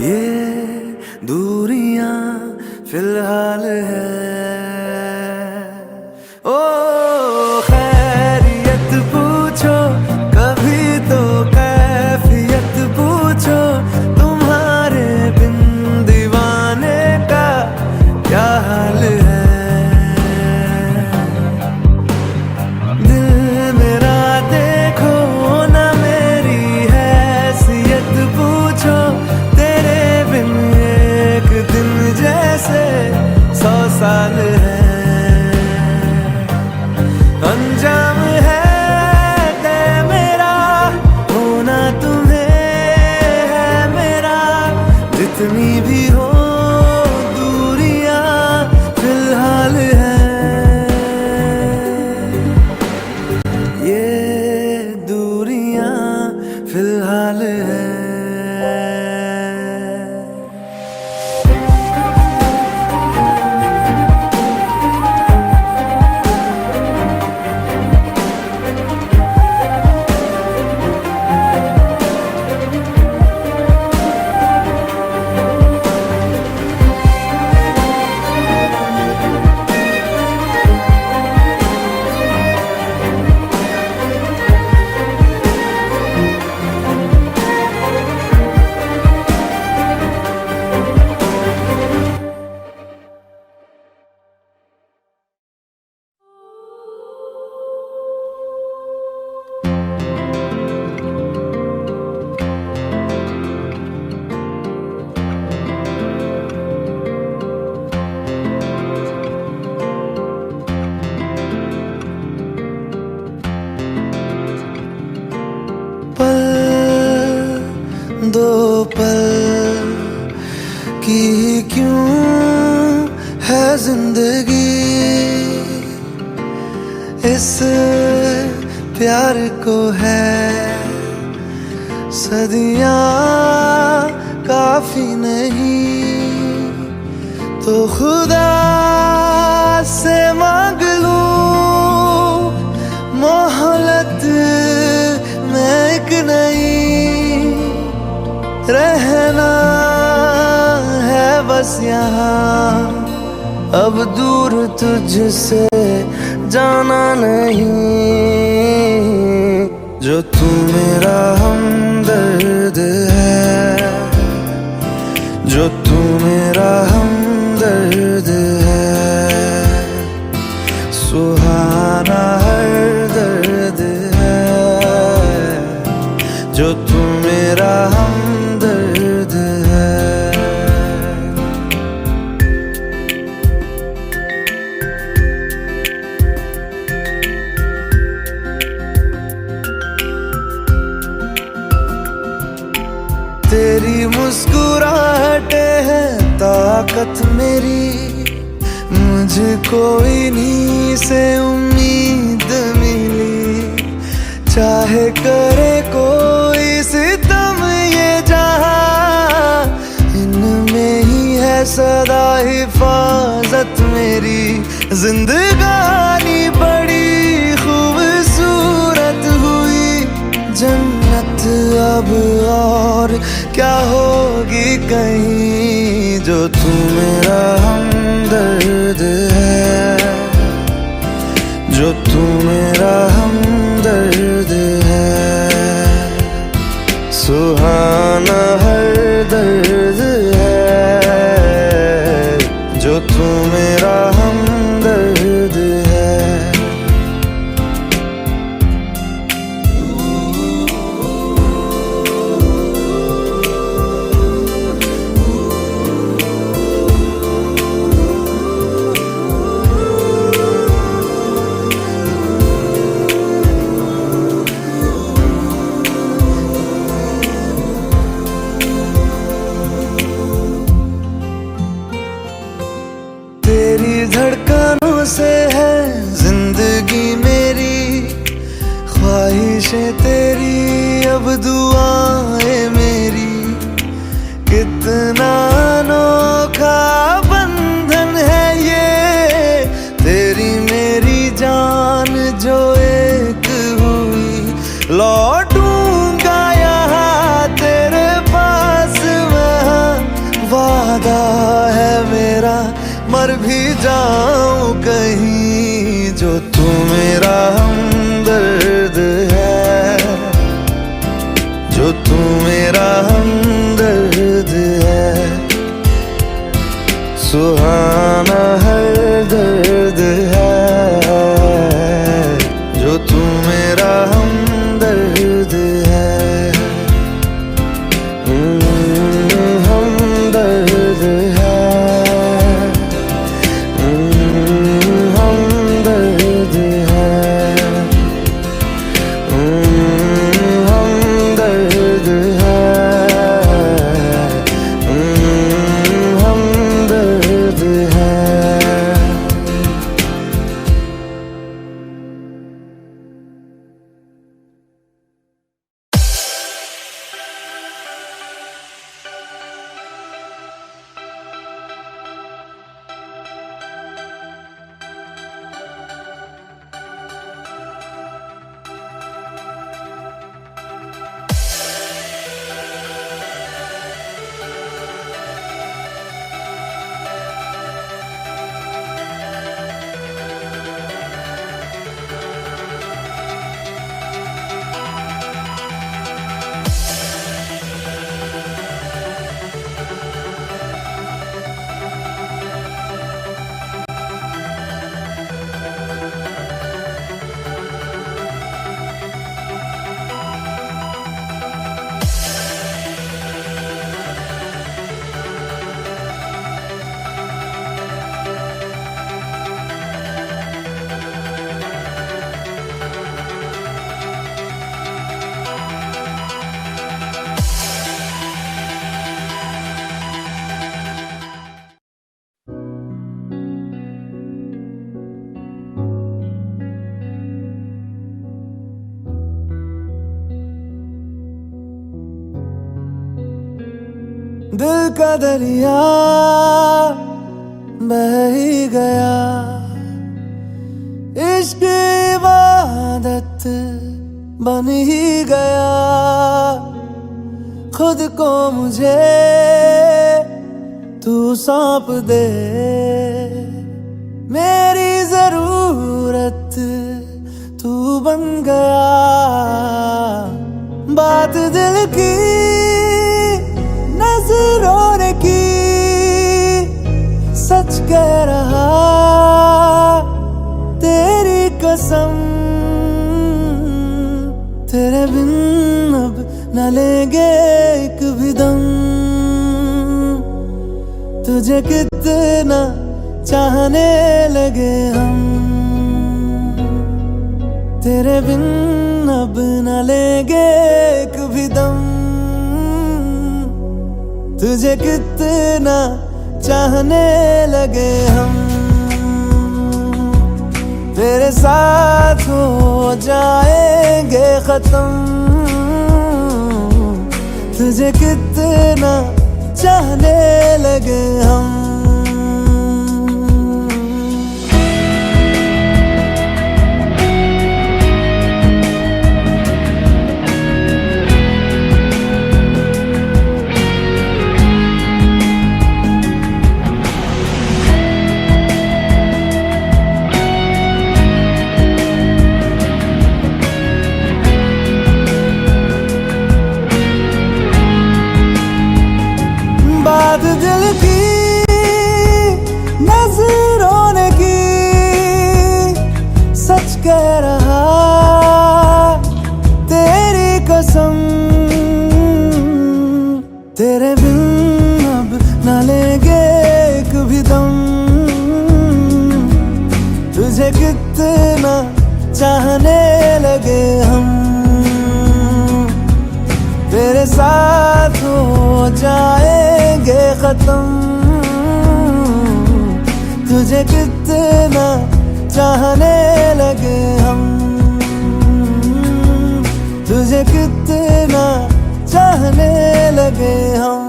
ये दूरियां फिलहाल है। ओ खैरियत पूछो कभी तो कैफियत पूछो, तुम्हारे बिन दीवाने का क्या हाल है। दिल मेरा देखो ना मेरी हैसियत पूछो, तेरे बिन एक दिन जैसे 100 साल है। अंजाम है तय मेरा, होना तुम्हें है मेरा, जितनी भी हो दूरियां फिलहाल है। ये दूरियां फिलहाल है। दो पल की क्यों है जिंदगी, इस प्यार को है सदियां काफी नहीं, तो खुदा से मांग लूं मोहलत में एक नई, रहना है बस यहाँ, अब दूर तुझसे जाना नहीं। जो तू मेरा हमदर्द है, जो तू मेरा हमदर्द है, सुहाना हर दर्द है। जो तू मेरा हमदर्द है। तेरी मुस्कुराहटे है ताकत मेरी, मुझको इन्हीं से उम्मीद मिली। चाहे करे कोई सितम ये जहां, इनमें ही है सदा हिफाजत मेरी। जिंदगानी बड़ी खूबसूरत हुई, जन्नत अब और क्या होगी कहीं। जो तू मेरा हमदर्द है, जो तू मेरा हमदर्द है, सुहाना हर दर्द है। जो तू मेरा हमदर्द है। तेरी धड़कनों से है जिंदगी मेरी, ख्वाहिशें तेरी अब दुआएं मेरी। कितना अनोखा बंधन है ये, तेरी मेरी जान जो एक हुई। लौटूंगा यहाँ तेरे पास मैं, वादा है मेरा मर भी जाऊं कहीं। जो तू मेरा हमदर्द है, जो तू मेरा हमदर्द है, सुहाना हर दर्द है। जो तू मेरा हमदर्द है। हमदर्द है। दिल का दरिया बह ही गया, इश्क इबादत बन ही गया। खुद को मुझे तू सौंप दे मेरी जरूरत, तू बन गया बात दिल की नजरों ने की, सच कह रहा तेरी कसम, तेरे बिन अब न लेंगे एक भी दम, तुझे कितना चाहने लगे हम, तेरे बिन अब न लेंगे एक भी दम, तुझे कितना चाहने लगे हम, तेरे साथ हो जाएंगे खत्म, तुझे कितना चाहने लगे हम। बात दिल की नजरों ने की, सच कह रहा तेरी कसम, तेरे बिन अब न लेंगे एक भी दम, तुझे कितना चाहने लगे हम, तेरे साथ हो जाएंगे खत्म, तुझे कितना चाहने लगे हम, तुझे कितना चाहने लगे हम।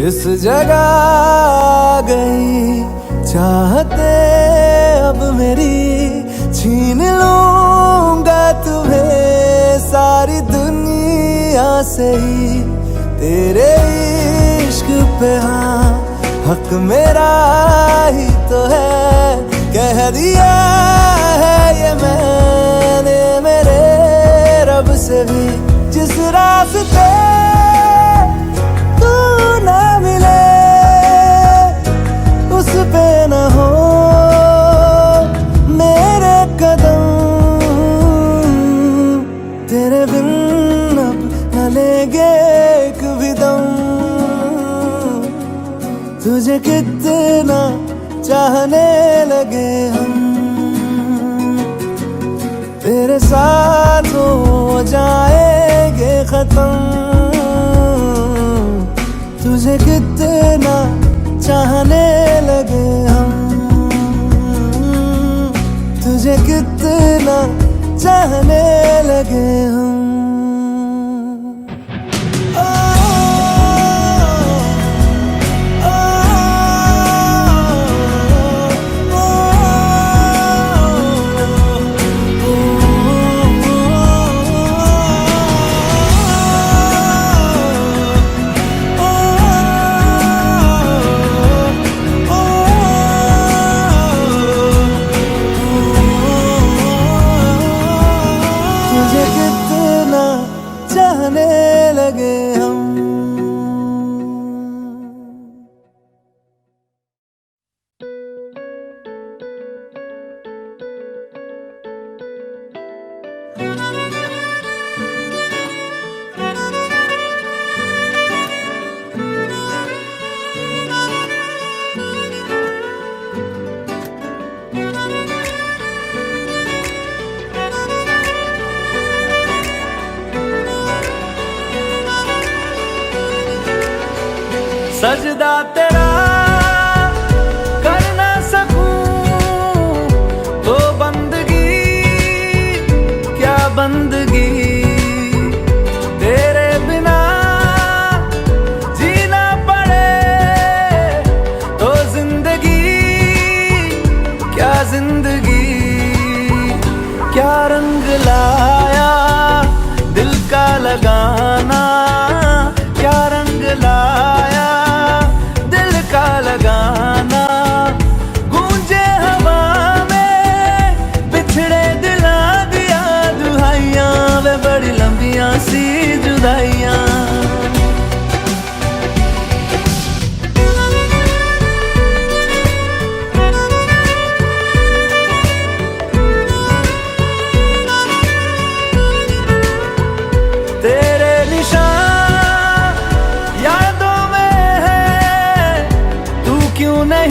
इस जगह आ गई चाहते अब मेरी, छीन लूंगा तुम्हें सारी दुनिया से ही, तेरे इश्क पे हाँ हक मेरा ही तो है, कह दिया है ये मैंने मेरे रब से भी, जिस रास्ते ना मिले उस पे न हो मेरे कदम, तेरे बिन अब न लेंगे एक भी दम, तुझे कितना चाहने लगे हम, तेरे साथ हो जाएंगे खत्म, तुझे कितना चाहने लगे हम, तुझे कितना चाहने लगे हम। तुझे कितना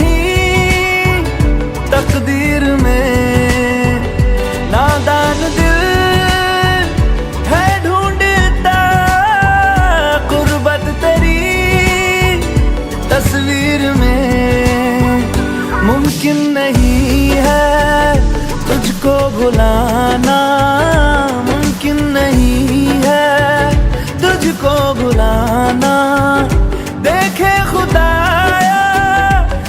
नहीं तकदीर में, नादान दिल है ढूंढता गुर्बत तेरी तस्वीर में। मुमकिन नहीं है तुझको भुलाना, मुमकिन नहीं है तुझको भुलाना। देखे खुदाया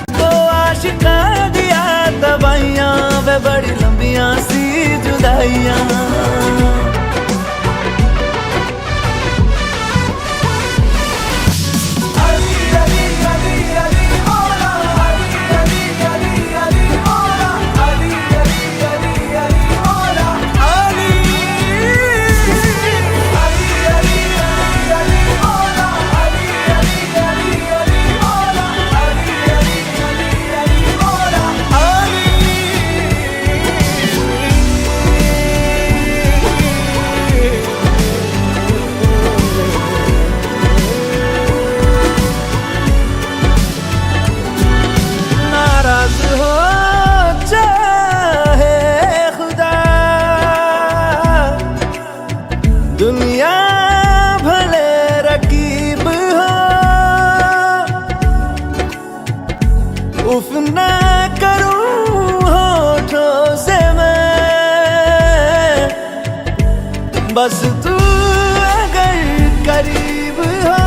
तो आशिका दिया दवाइयाँ, वे बड़ी लंबियाँ सी जुदाइयाँ। दुनिया भले रकीब हो, उफ ना करूं होठों से मैं, बस तू अगर करीब हो।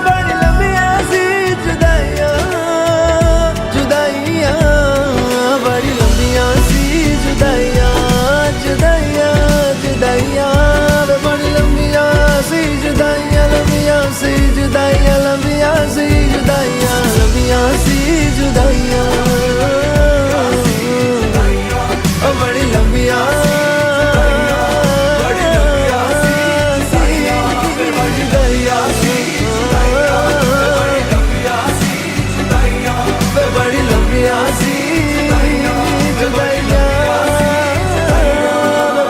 बड़ी लंबियां सी जुदाइयां, जुदाइयां, बड़ी लंबियां सी जुदाइयां, जुदाइयां, जुदाइयां, वे बड़ी लंबियां सी जुदाइयां, लंबियां सी जुदाइयां, लंबियां सी जुदाइयां, लंबियां सी जुदाइयां, बड़ी लंबियां, बड़ी लंबियां सी जुदाइयां, वे बड़ी लंबियां सी जुदाइयां,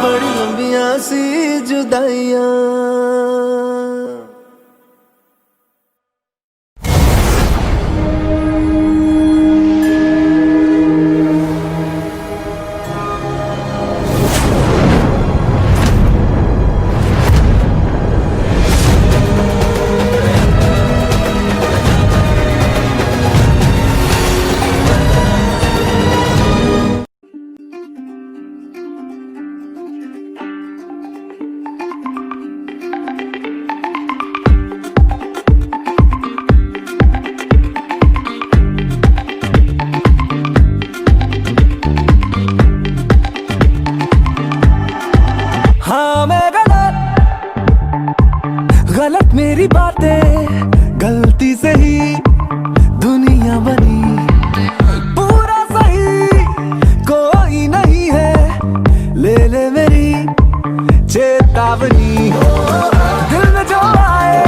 बड़ी लंबियां सी जुदाइयां। हाँ मैं गलत मेरी बातें, गलती से ही दुनिया बनी। पूरा सही कोई नहीं है, ले ले मेरी चेतावनी। दिल में जो आए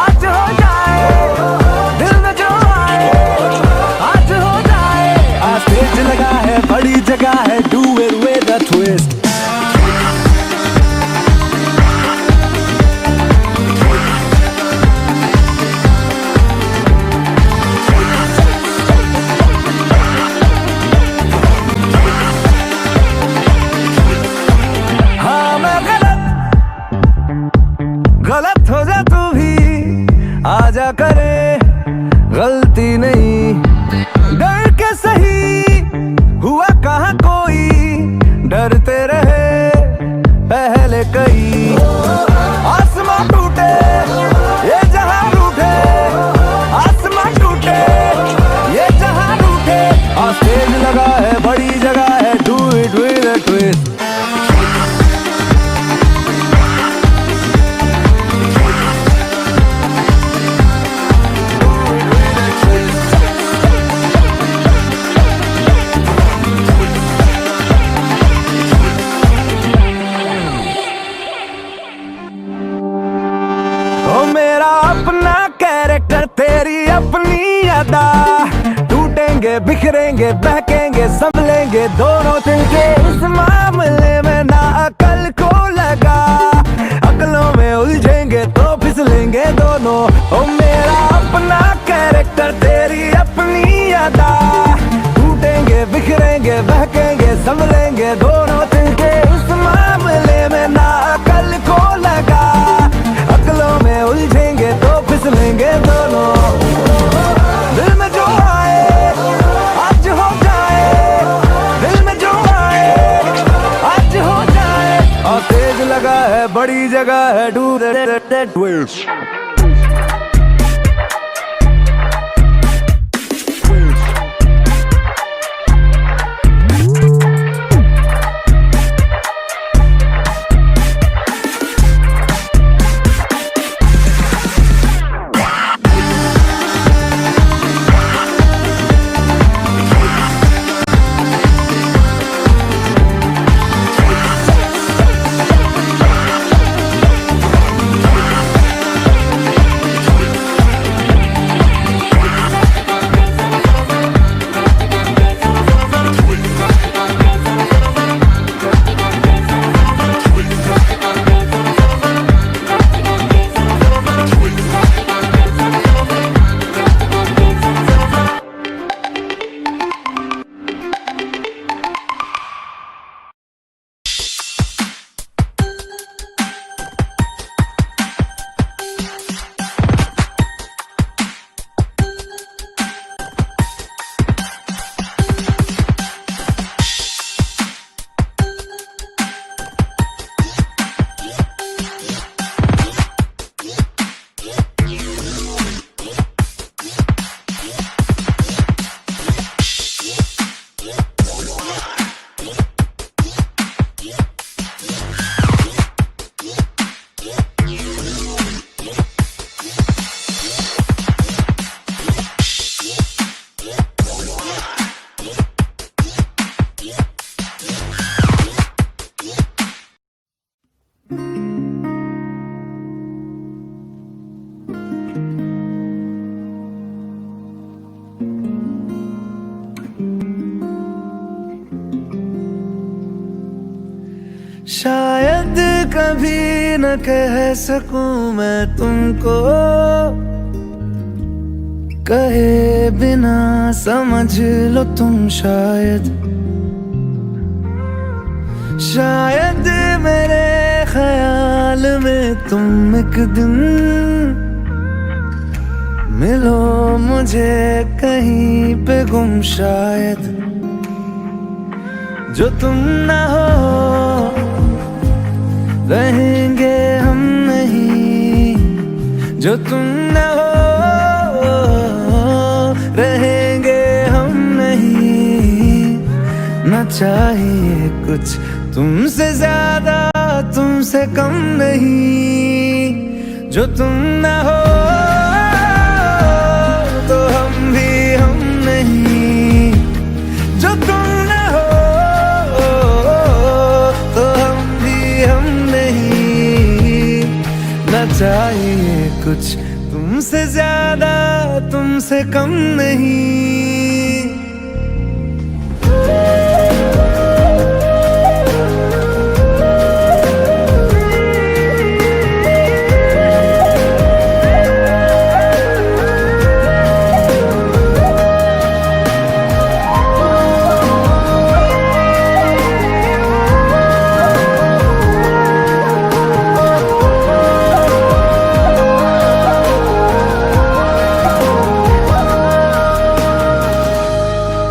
आज हो जाए, दिल में जो आए आज हो जाए। आज स्टेज लगा है, बड़ी जगह है, do it with a twist. गलत हो जा तू भी, आजा करे गलती नहीं। डर के सही हुआ कहाँ कोई, डरते रहे पहले कई। आसमां टूटे ये जहां रूठे, आसमां टूटे ये जहां रूठे। और स्टेज लगा है, बड़ी जगह है, do it with a twist. मेरा अपना कैरेक्टर, तेरी अपनी अदा। टूटेंगे बिखरेंगे बहकेंगे संभलेंगे दोनों दिल के। इस मामले में ना अकल को लगा, अकलों में उलझेंगे तो फिसलेंगे दोनों। ओ मेरा अपना कैरेक्टर तेरी अपनी अदा, टूटेंगे बिखरेंगे बहकेंगे संभलेंगे दोनों तिनके, इस मामले में ना अकल को लगा, अकलों में उलझेंगे तो फिसलेंगे दोनों। दिल में जो आए आज हो जाए, दिल में जो आए आज हो जाए, और तेज लगा है बड़ी जगह है दूर ट्विस्ट। शायद कभी न कह सकूं मैं तुमको, कहे बिना समझ लो तुम शायद, शायद मेरे ख्याल में तुम एक दिन मिलो मुझे कहीं पे गुम, शायद जो तुम ना हो रहेंगे हम नहीं, जो तुम ना हो रहेंगे हम नहीं, ना चाहिए कुछ तुमसे ज्यादा तुमसे कम नहीं, जो तुम ना हो तो हम भी हम नहीं, जो तुम ना हो तो हम भी हम नहीं, ना चाहिए कुछ तुमसे ज्यादा तुमसे कम नहीं।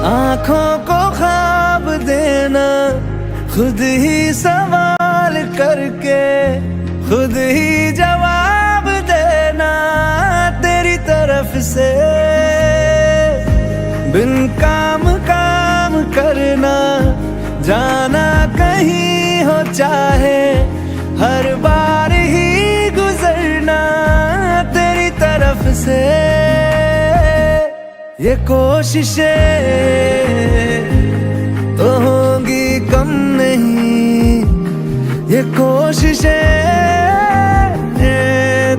आँखों को ख्वाब देना, खुद ही सवाल करके खुद ही जवाब देना, तेरी तरफ से बिन काम काम करना, जाना कहीं हो चाहे हर बार ही गुजरना, तेरी तरफ से ये कोशिशें तो होंगी कम नहीं, ये कोशिशें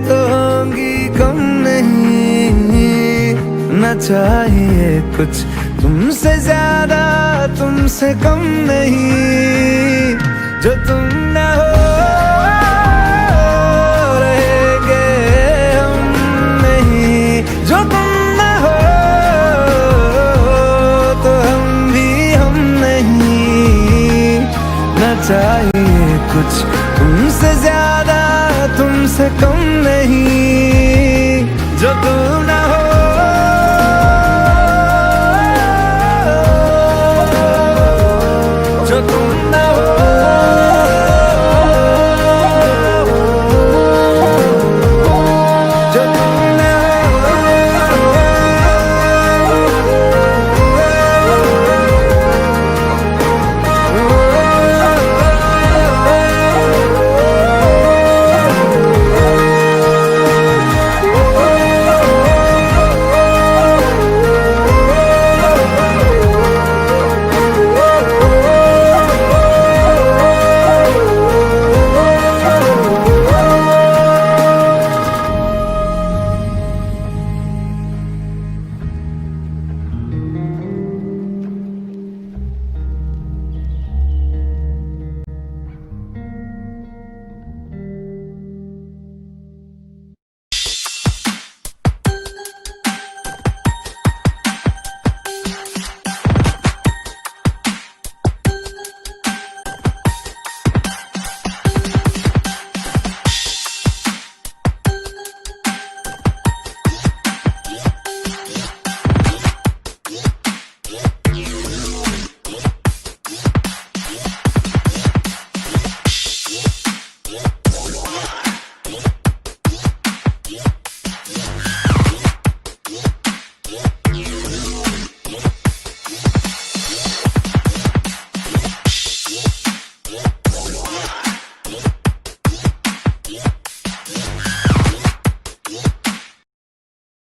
तो होंगी कम नहीं, न चाहिए कुछ तुमसे ज्यादा तुमसे कम नहीं, जो तुम ना हो रहेंगे हम नहीं, जो तुम ना हो चाहिए कुछ तुमसे